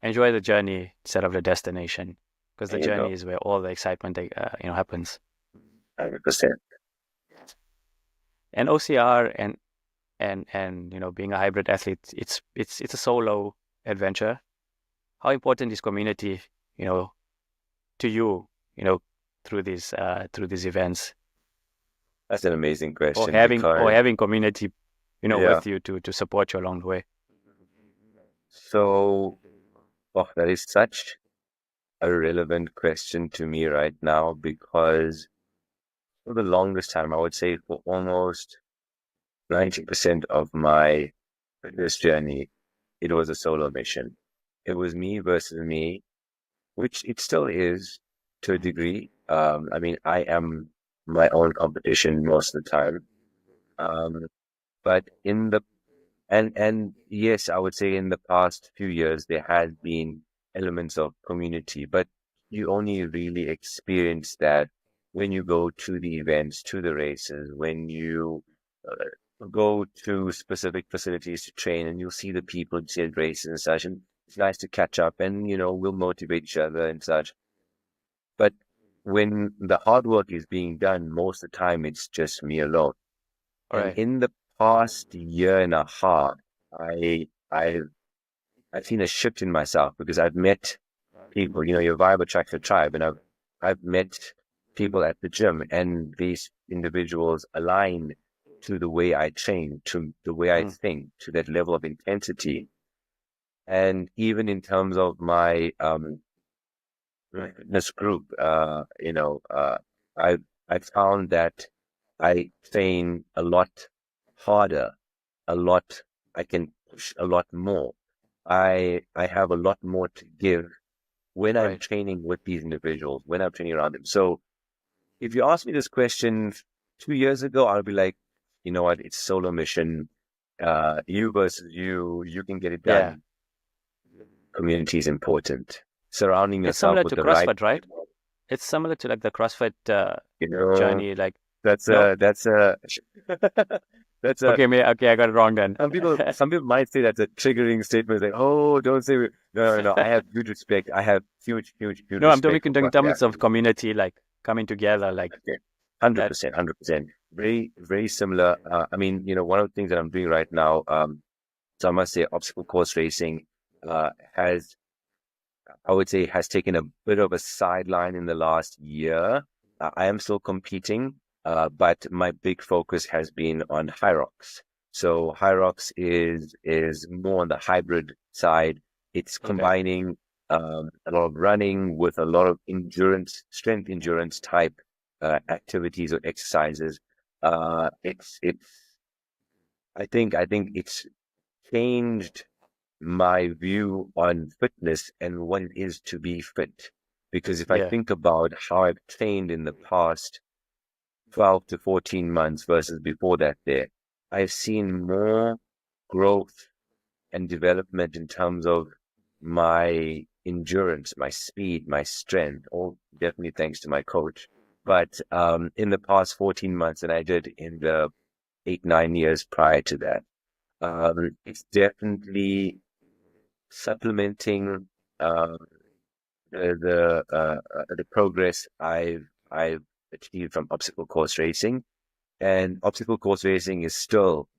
enjoy the journey instead of the destination, because the There you journey go, is where all the excitement, happens. 100%. And OCR and being a hybrid athlete, it's a solo adventure. How important is community, you know, to you, you know, through these events, That's an amazing or question having because, community, yeah. with you to support you along the way? So, oh, that is such a relevant question to me right now because for the longest time, I would say for almost 90% of my fitness journey, it was a solo mission. It was me versus me, which it still is to a degree. I mean, I am my own competition most of the time. Um, but and yes, I would say in the past few years, there has been elements of community, but you only really experience that when you go to the events, to the races, when you go to specific facilities to train, and you'll see the people, see the races and such, and it's nice to catch up and, we'll motivate each other and such. But when the hard work is being done, most of the time it's just me alone. All And right. in the past year and a half, I I've I've seen a shift in myself because I've met people. Your vibe attracts a tribe, and I've met people at the gym, and these individuals align to the way I train, to the way I Mm. think, to that level of intensity. And even in terms of my fitness group, I I found that I train a lot harder, a lot. I can push a lot more. I have a lot more to give when I'm Right. training with these individuals, when I'm training around them. So if you ask me this question 2 years ago, I'll be like, you know what, it's solo mission. You versus you can get it Yeah. done. Community is important. Surrounding It's yourself similar with to the right CrossFit, right? people. It's similar to like the CrossFit You know, journey. Like, that's no? a that's a that's a Okay, I got it wrong then. some people might say that's a triggering statement. Like, oh, don't say no. I have huge respect. I have huge No, I'm respect talking for in CrossFit terms of athletes. community, like coming together, like Okay. Hundred that. percent, 100%. Very, very similar. I mean, one of the things that I'm doing right now, so I must say, obstacle course racing, has, I would say, has taken a bit of a sideline in the last year. I am still competing, but my big focus has been on high rocks. So high rocks is more on the hybrid side. It's Okay. combining a lot of running with a lot of endurance, strength endurance type activities or exercises. It's I think it's changed my view on fitness and what it is to be fit. Because if I Yeah. think about how I've trained in the past 12 to 14 months versus before that I've seen more growth and development in terms of my endurance, my speed, my strength, all definitely thanks to my coach. But in the past 14 months, and I did in the 8, 9 years prior to that, it's definitely supplementing uh, the progress I've achieved from obstacle course racing. And obstacle course racing is still,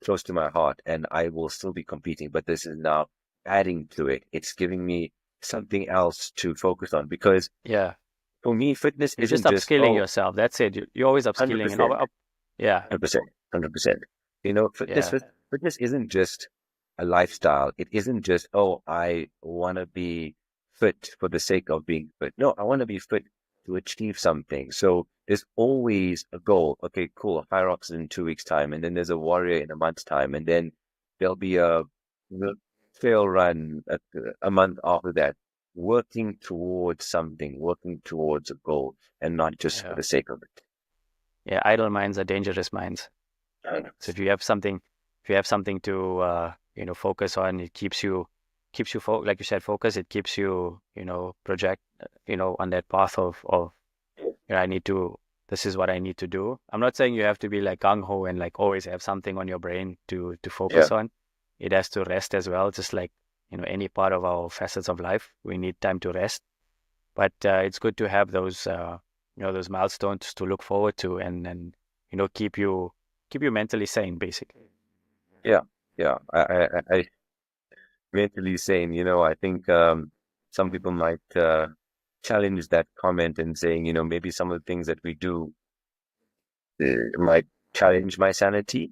close to my heart, and I will still be competing. But this is now adding to it. It's giving me something else to focus on because Yeah. for me, fitness You're just isn't just, upskilling oh, yourself. That's it. You're always upskilling and 100%. yeah. 100%, 100%. Fitness, Yeah. fitness isn't just a lifestyle. It isn't just, oh, I want to be fit for the sake of being fit. No, I want to be fit to achieve something. So there's always a goal. Okay, cool. High rocks in 2 weeks' time. And then there's a warrior in a month's time. And then there'll be a trail run a month after that. Working towards something, working towards a goal, and not just for Yeah. the sake of it. Yeah. Idle minds are dangerous minds. So if you have something to focus on, it keeps you like you said, focus. It keeps you project on that path of I need to. This is what I need to do. I'm not saying you have to be like gung ho and like always have something on your brain to Yeah. focus on. It has to rest as well, just like any part of our facets of life. We need time to rest, but it's good to have those those milestones to look forward to and keep you mentally sane, basically. Yeah, yeah. I mentally sane. I think some people might challenge that comment and saying, maybe some of the things that we do might challenge my sanity,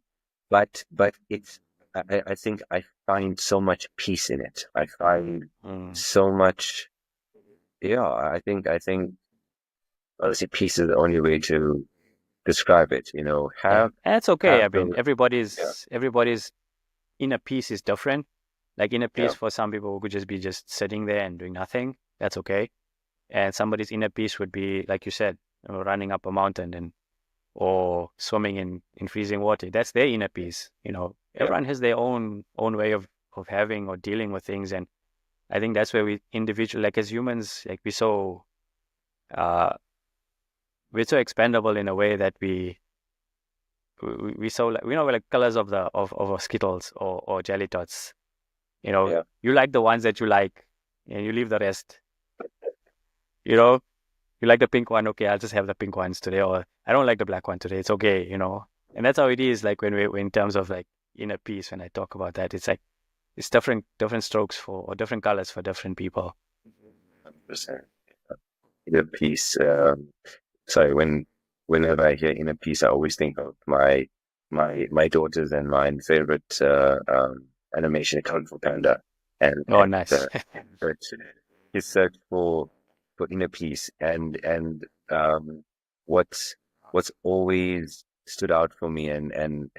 but I think I find so much peace in it. I find Mm. so much. Yeah, I think honestly, peace is the only way to describe it. Yeah, Have and it's okay. have I mean, those. Yeah, everybody's inner peace is different. Like inner yeah, peace for some people could just be just sitting there and doing nothing. That's okay. And somebody's inner peace would be, like you said, running up a mountain and or swimming in freezing water. That's their inner peace. yeah, Everyone has their own way of having or dealing with things, and I think that's where we individual, like as humans, like uh we're so expendable in a way that we so like we're like colors of our Skittles or Jelly Tots. yeah, You like the ones that you like, and you leave the rest. You know, You like the pink one? Okay, I'll just have the pink ones today. Or I don't like the black one today. It's okay, you know. And that's how it is. Like when we, in terms of like inner peace, when I talk about that, it's like it's different strokes for or different colors for different people. 100%. Inner peace. Sorry, whenever I hear inner peace, I always think of my daughters and my favorite animation, Kung Fu Panda, Oh, and nice. search- his search for inner peace, and what's always stood out for me, and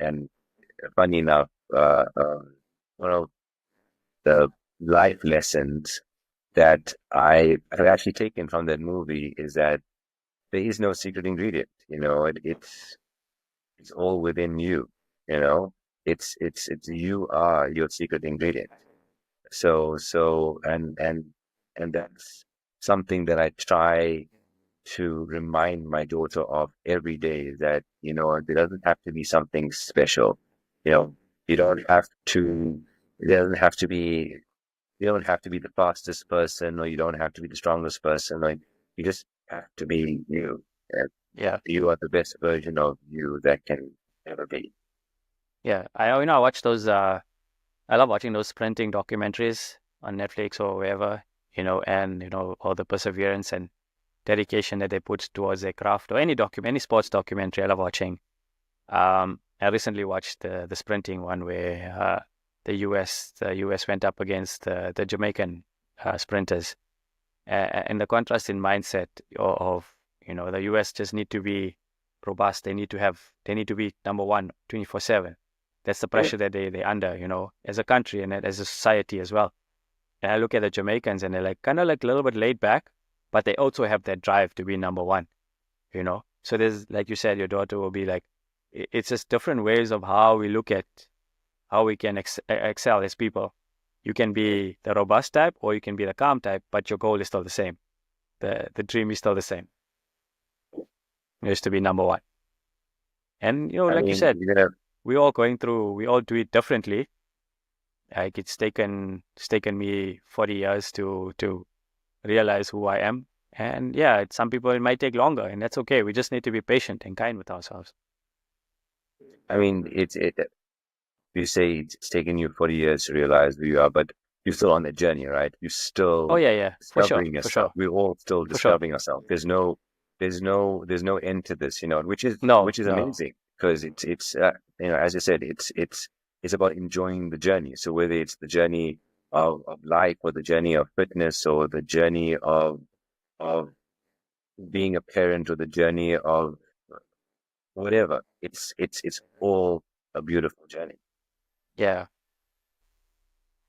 funny enough, one of the life lessons that I have actually taken from that movie is that there is no secret ingredient. You know, it's all within you. You know, it's you are your secret ingredient. So, and that's something that I try to remind my daughter of every day, that, you know, there doesn't have to be something special. You know, you don't have to, it doesn't have to be, you don't have to be the fastest person, or you don't have to be the strongest person. Like, you just have to be you. And Yeah, you are the best version of you that can ever be. yeah. I watch those. I love watching those sprinting documentaries on Netflix or wherever, and all the perseverance and dedication that they put towards their craft, or any sports documentary I love watching. I recently watched the sprinting one where the US went up against the Jamaican sprinters, and the contrast in mindset of the US just need to be robust. They need to be number one 24/7. That's the Yeah. pressure that they under, as a country and as a society as well. And I look at the Jamaicans and they're like kind of like a little bit laid back, but they also have that drive to be number one. So there's, like you said, your daughter will be like, it's just different ways of how we look at how we can excel as people. You can be the robust type or you can be the calm type, but your goal is still the same. The dream is still the same. It is to be number one. And I like you mean, said, you're gonna, we all do it differently. Like it's taken me 40 years to realize who I am. And yeah, some people it might take longer, and that's okay. We just need to be patient and kind with ourselves. I mean, you say it's taken you 40 years to realize who you are, but you're still on the journey, right? You're Oh still yeah, yeah, for sure, discovering for yourself. sure, We're all still for sure. discovering ourselves. There's no end to this, you know, No, which is no. amazing, because it's you know, as I said, it's about enjoying the journey. So whether it's the journey of life, or the journey of fitness, or the journey of being a parent, or the journey of whatever, it's all a beautiful journey. Yeah.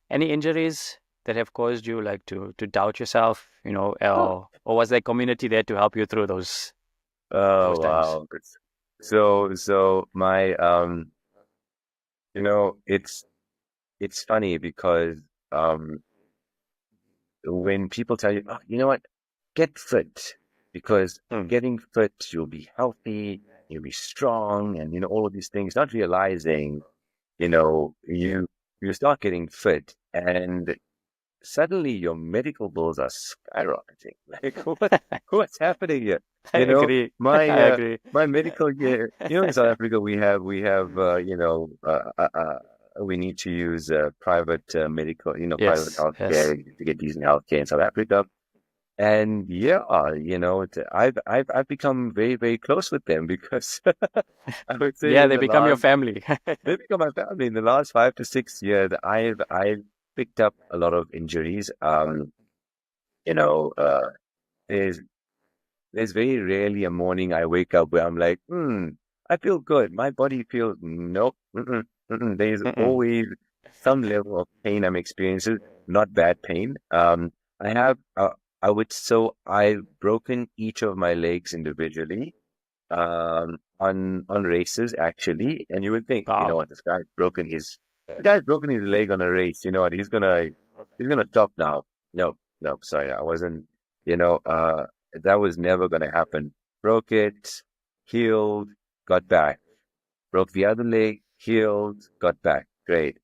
Any injuries that have caused you like to doubt yourself, or was there community there to help you through those Oh times? wow. So my you know, it's funny because um when people tell you, oh, you know what, get fit, because Hmm. getting fit, you'll be healthy, you'll be strong, and, you know, all of these things, not realizing, you know, you start getting fit, and suddenly your medical bills are skyrocketing. Like, what's happening here? I You know, agree. my I agree. my medical care. You know, in South Africa, we have we need to use private medical, you know, private Yes, yes. healthcare to get decent healthcare in South Africa. And yeah, you know, I've become very close with them, because I would say Yeah, in they the become your last family. they become my family. In the last 5 to 6 years, I've picked up a lot of injuries. You know, there's there's very rarely a morning I wake up where I'm like, I feel good. My body feels nope. There's Mm-mm. always some level of pain I'm experiencing, not bad pain. I have, I've broken each of my legs individually, on races, actually. And you would think, you know Wow. what, the guy's broken his leg on a race. You know what, he's gonna stop now. No, no, sorry, I wasn't. You know, that was never gonna happen. Broke it, healed, got back. Broke the other leg, healed, got back. Great.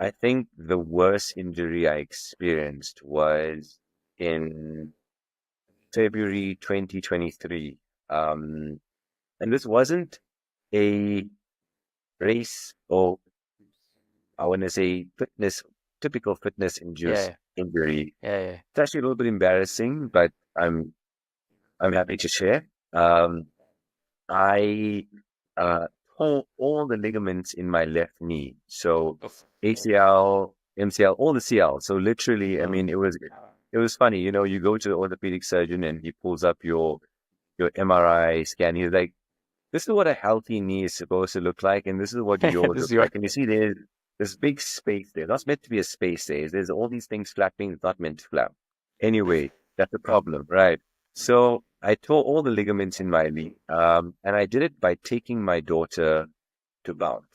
I think the worst injury I experienced was in February 2023. And this wasn't a race, or I want to say typical fitness Yeah. injury. Yeah. It's actually a little bit embarrassing, but I'm happy to share. I uh, tore all the ligaments in my left knee. So Oof. ACL, MCL, all the CL. So literally, I Mm. mean, it was funny. You know, you go to the orthopedic surgeon and he pulls up your MRI scan. He's like, "This is what a healthy knee is supposed to look like, and this is what yours This is looks your like." And you see, there's this big space there. That's meant to be a space there. There's all these things flapping. It's not meant to flap. Anyway, that's the problem, right? So I tore all the ligaments in my knee, and I did it by taking my daughter to bounce.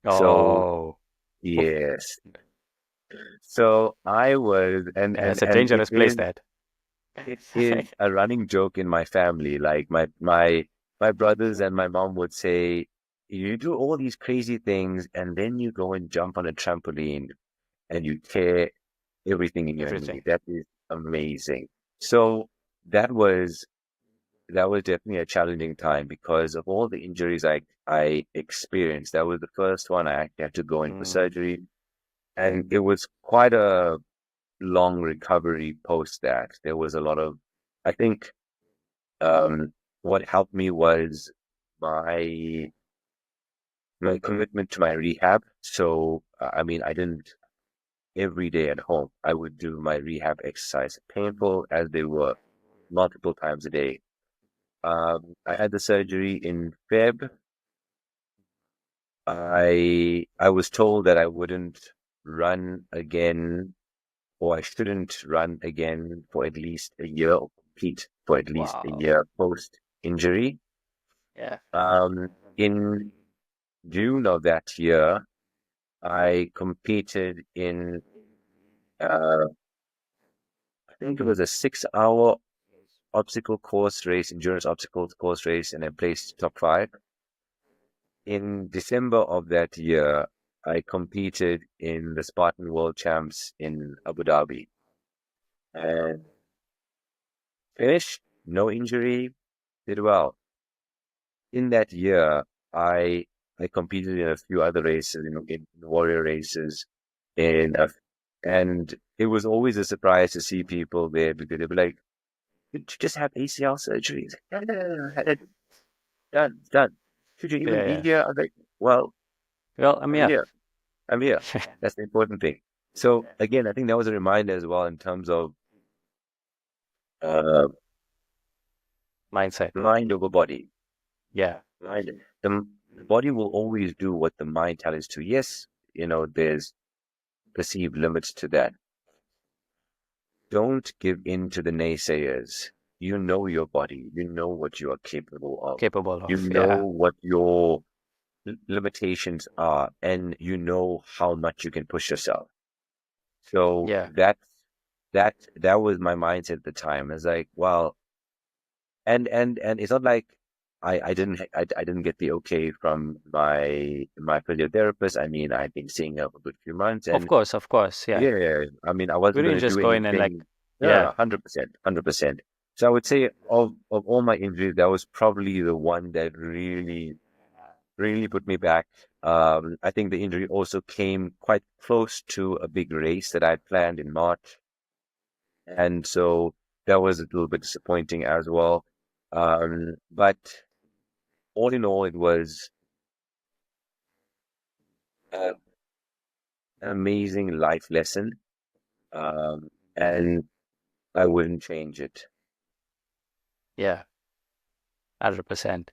So oh. Oof. yes, so I was, Yeah, it's a and dangerous place that. it is a running joke in my family. Like my brothers and my mom would say, "You do all these crazy things, and then you go and jump on a trampoline, and you tear everything in your knee. Everything. That is amazing." So that was that was definitely a challenging time because of all the injuries I experienced. That was the first one I actually had to go in for Mm. surgery, and it was quite a long recovery post that. There was a lot of, I think, what helped me was my my commitment to my rehab. So, I mean, I didn't every day at home. I would do my rehab exercise, painful as they were, multiple times a day. I had the surgery in Feb. I was told that I wouldn't run again, or I shouldn't run again for at least a year, or compete for at least a Wow. year post injury. Yeah. In June of that year, I competed in, I think it was a 6 hour obstacle course race, endurance obstacle course race, and I placed top five. In December of that year, I competed in the Spartan World Champs in Abu Dhabi and finished, no injury, did well. In that year, I I competed in a few other races, in warrior races, in a, and it was always a surprise to see people there because they'd be like, "Did you just have ACL surgery?" It's like, "No, no, no, no, had it done, done. Should you even Yeah. be Yeah. here?" I was like, "Well, Well, I'm I'm here. here. I'm here. That's the important thing." So again, I think that was a reminder as well in terms of uh, Mindset. mind over body. Yeah. Mind, the body will always do what the mind tells it to. Yes, there's perceived limits to that. Don't give in to the naysayers. You know your body. You know what you are capable of. Capable You of. know Yeah. what your limitations are, and you know how much you can push yourself. So Yeah. that was my mindset at the time. It's like, well, and it's not like I didn't get the okay from my physiotherapist. I mean, I've been seeing her for a good few months, Of and course. Of course. Yeah. yeah, I mean, I We wasn't going didn't to do just go in and like, anything. No, yeah. 100%, 100%. So I would say of all my injuries, that was probably the one that really put me back. I think the injury also came quite close to a big race that I planned in March, and so that was a little bit disappointing as well. But all in all, it was uh, an amazing life lesson, and I wouldn't change it. Yeah. 100%.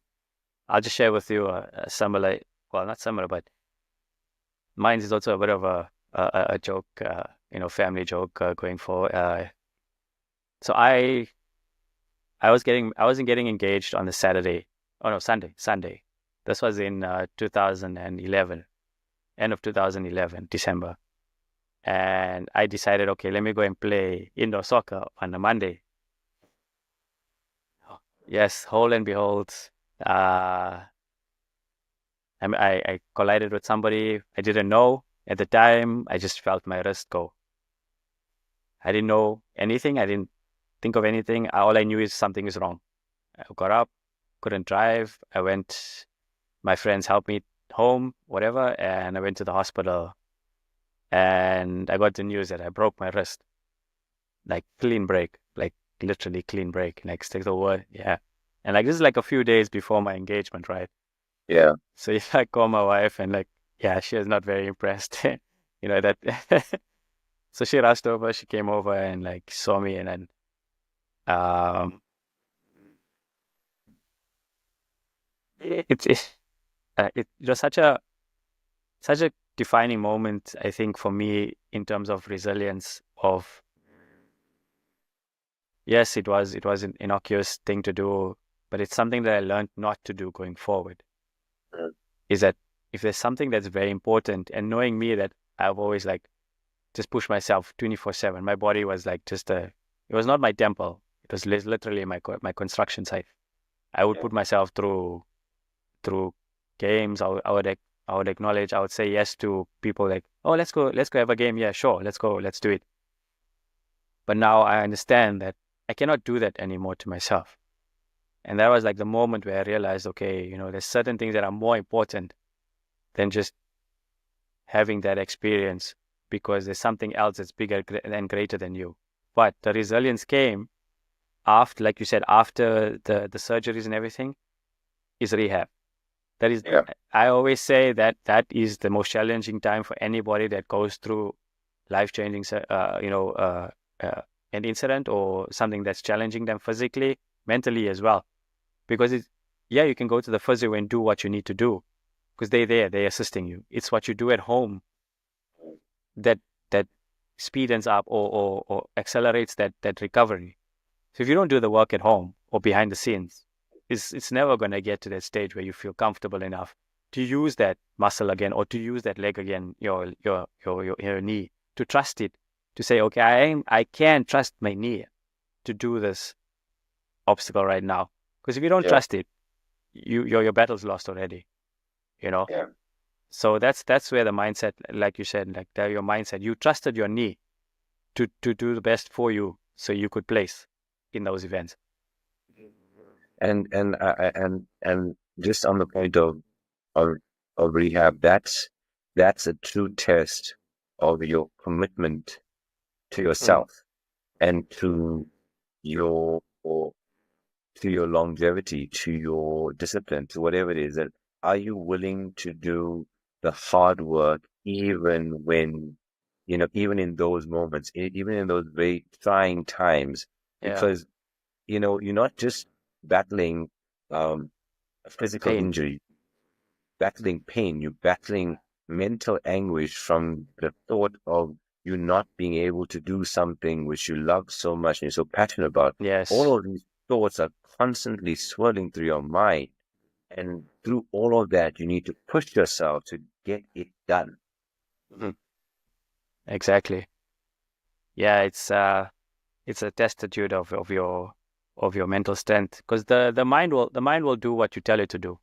I'll just share with you a similar, well, not similar, but mine is also a bit of a joke, family joke going forward. So I wasn't getting engaged on the Saturday. Oh no, Sunday. This was in 2011, end of 2011, December. And I decided, okay, let me go and play indoor soccer on a Monday. Yes, whole and behold, uh, I collided with somebody I didn't know at the time. I just felt my wrist go. I didn't know anything. I didn't. think of anything. All I knew is something is wrong. I got up, couldn't drive. I went, my friends helped me home, whatever, and I went to the hospital and I got the news that I broke my wrist, like clean break, like literally clean break. Like stick the word, yeah. And like this is like a few days before my engagement, right? Yeah. So if I call my wife and like, yeah, she was not very impressed, that. So she rushed over, she came over and like saw me, and then um, it was such a defining moment, I think, for me in terms of resilience. Of yes, it was an innocuous thing to do, but it's something that I learned not to do going forward. Mm. Is that if there's something that's very important, and knowing me that I've always like just pushed myself 24/7. My body was like it was not my temple. It was literally my construction site. I would Yeah. put myself through games. I would acknowledge. I would say yes to people like, oh, let's go have a game. Yeah, sure, let's go, let's do it. But now I understand that I cannot do that anymore to myself. And that was like the moment where I realized, okay, there's certain things that are more important than just having that experience, because there's something else that's bigger and greater than you. But the resilience came after, like you said, after the surgeries and everything, is rehab. That is, Yeah. I always say that is the most challenging time for anybody that goes through life-changing, an incident or something that's challenging them physically, mentally as well. Because yeah, you can go to the physio and do what you need to do because they're assisting you. It's what you do at home that that speeds up or accelerates that recovery. So if you don't do the work at home or behind the scenes, it's never going to get to that stage where you feel comfortable enough to use that muscle again or to use that leg again, your knee, to trust it, to say, okay, I can trust my knee to do this obstacle right now. Because if you don't Yeah. trust it, your battle's lost already, you know. Yeah. So that's where the mindset, like you said, like your mindset, you trusted your knee to do the best for you so you could place in those events. And just on the point of of rehab, that's a true test of your commitment to Mm. yourself and your to your longevity, to your discipline, to whatever it is. That are you willing to do the hard work even when, even in those moments, even in those very trying times, Yeah, because you're not just battling a physical pain. injury, battling pain, you're battling mental anguish from the thought of you not being able to do something which you love so much and you're so passionate about. Yes. All of these thoughts are constantly swirling through your mind. And through all of that, you need to push yourself to get it done. Mhm. Exactly. Yeah, it's a testitude of your mental strength, because the mind will do what you tell it to do.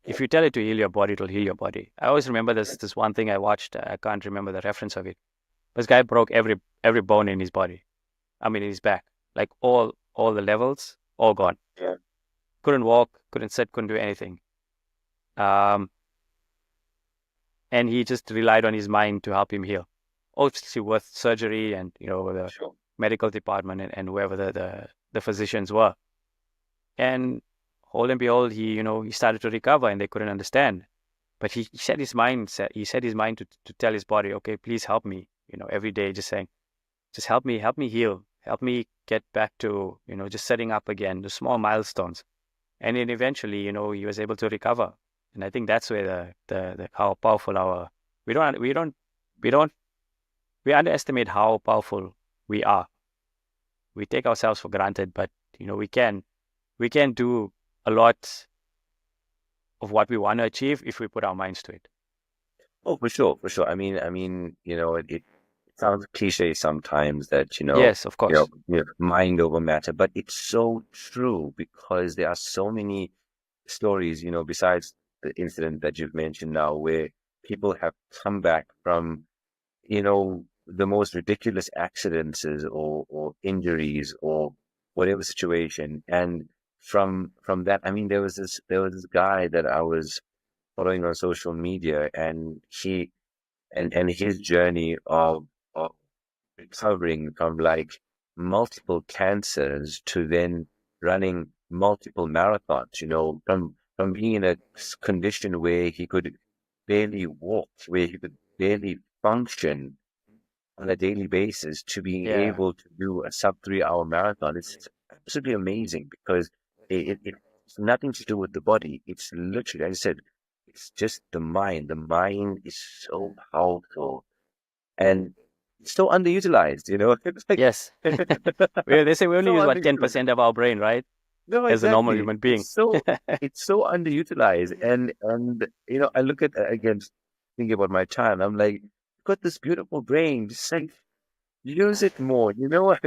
If you tell it to heal your body, it'll heal your body. I always remember this one thing I watched. I can't remember the reference of it. This guy broke every bone in his body. I mean, in his back, like all the levels, all gone. Yeah. Couldn't walk, couldn't sit, couldn't do anything. Um, and he just relied on his mind to help him heal. Obviously, with surgery and the Sure. medical department and whoever the physicians were. And hold and behold, he started to recover, and they couldn't understand. But he set his mind to tell his body, okay, please help me. Every day, just saying, just help me heal, help me get back to just setting up again, the small milestones. And then eventually, he was able to recover. And I think that's where the how powerful our we don't we don't we don't we underestimate how powerful we are. We take ourselves for granted, but we can do a lot of what we want to achieve if we put our minds to it. Oh, for sure, for sure. It sounds cliche sometimes that, Yes, of course. mind over matter, but it's so true because there are so many stories, besides the incident that you've mentioned now, where people have come back from, the most ridiculous accidents or injuries or whatever situation. And from that, I mean, there was this guy that I was following on social media, and his journey of recovering from like multiple cancers to then running multiple marathons, from being in a condition where he could barely walk, where he could barely function on a daily basis, to being Yeah. able to do a sub 3 hour marathon. It's absolutely amazing because it's nothing to do with the body. It's literally, as I said, it's just the mind. The mind is so powerful and so underutilized. It's like Yes. They say we only so use what underutilized. 10% of our brain, right? No, As a normal exactly. human being. It's so underutilized, and I look at again, thinking about my child. I'm like, you've got this beautiful brain, just like use it more. You know what?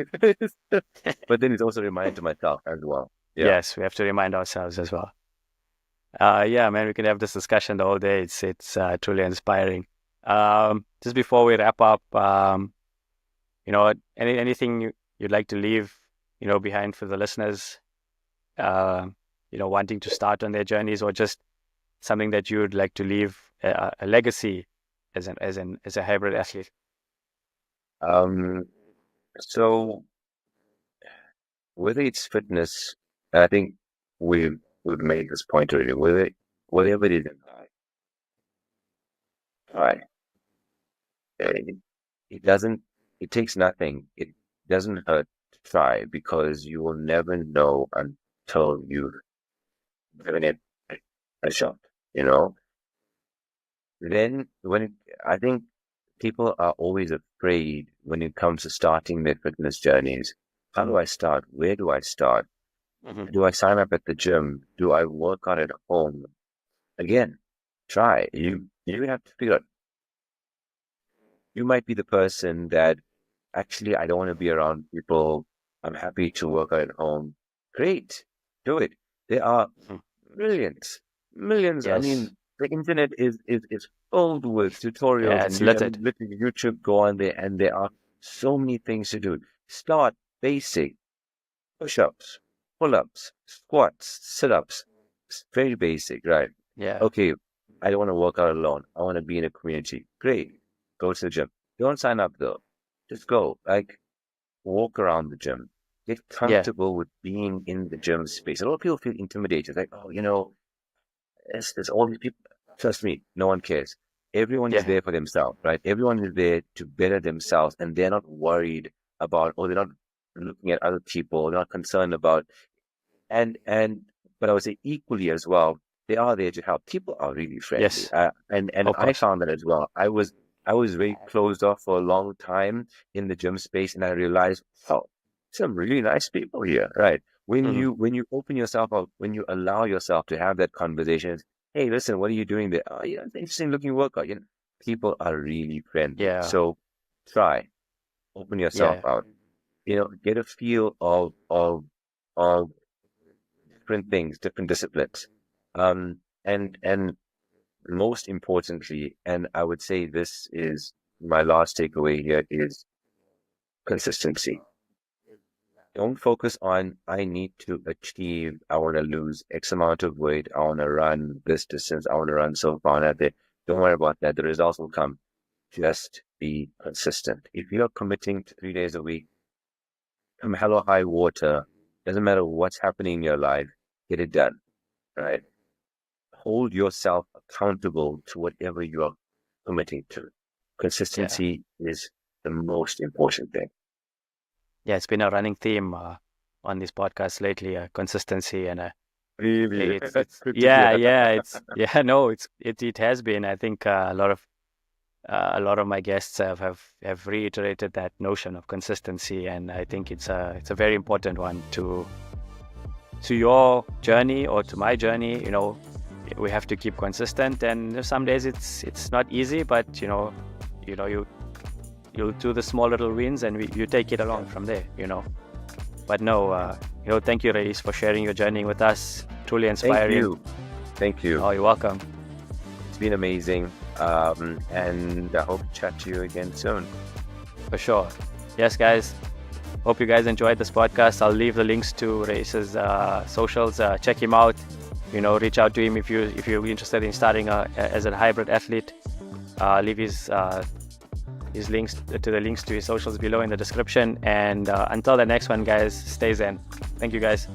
But then it's also a reminder to myself as well. Yeah. Yes, we have to remind ourselves as well. Yeah, man, we can have this discussion the whole day. It's truly inspiring. Just before we wrap up, anything you'd like to leave, behind for the listeners, wanting to start on their journeys, or just something that you would like to leave a legacy as a hybrid athlete. Um. So whether it's fitness, I think we've made this point already. Whatever it is in life, right? It, it doesn't. It takes nothing. It doesn't hurt to try, because you will never know until you've given it a shot. You know. Then I think people are always afraid when it comes to starting their fitness journeys. How do I start? Where do I start? Hmm. Do I sign up at the gym? Do I work out at home? Again, try. You have to figure out. You might be the person that actually, I don't want to be around people. I'm happy to work out at home. Great, do it. There are millions, millions. I Yes. mean, the internet is filled with tutorials, Yeah, and it's I littered. mean, literally YouTube, go on there, and there are so many things to do. Start basic push-ups, pull-ups, squats, sit-ups. It's very basic, right? Yeah. Okay, I don't want to work out alone. I want to be in a community. Great. Go to the gym. Don't sign up though. Just go. Like, walk around the gym. Get Yeah. comfortable with being in the gym space. A lot of people feel intimidated. Like, oh, there's all these people. Trust me, no one cares. Everyone is Yeah. there for themselves, right? Everyone is there to better themselves, and they're not worried about, or they're not looking at other people. They're not concerned about, and but I would say equally as well, they are there to help. People are really friendly, Yes. and Of I course. found that as well. I was very closed off for a long time in the gym space, and I realized, oh, some really nice people here, right? When Hmm. you open yourself up, when you allow yourself to have that conversation, hey, listen, what are you doing there? Oh, it's an interesting looking workout. People are really friendly. Yeah. So try, open yourself Yeah. out. Get a feel of different things, different disciplines. And most importantly, and I would say this is my last takeaway here, is consistency. Don't focus on, I need to achieve, I want to lose X amount of weight, I want to run this distance, I want to run so far out there. Don't worry about that. The results will come. Just be consistent. If you're committing to 3 days a week, come hell or high water, doesn't matter what's happening in your life, get it done, right? Hold yourself accountable to whatever you are committing to. Yeah. Consistency is the most important thing. Yeah. It's been a running theme on this podcast lately, consistency and Really, it's good to yeah, hear. yeah, yeah, no, it has been. I think a lot of my guests have reiterated that notion of consistency, and I think it's a very important one to your journey or to my journey. We have to keep consistent, and some days it's not easy, but you'll do the small little wins, and you take it along from there. But no, thank you, Raees, for sharing your journey with us. Truly Thank inspiring. you. Thank you. Oh, you're welcome. It's been amazing. And I hope to chat to you again soon. For sure. Yes, guys. Hope you guys enjoyed this podcast. I'll leave the links to Raees's socials. Check him out. Reach out to him if you're interested in starting as a hybrid athlete. Leave his links to the links to his socials below in the description. And until the next one, guys, stay zen. Thank you, guys.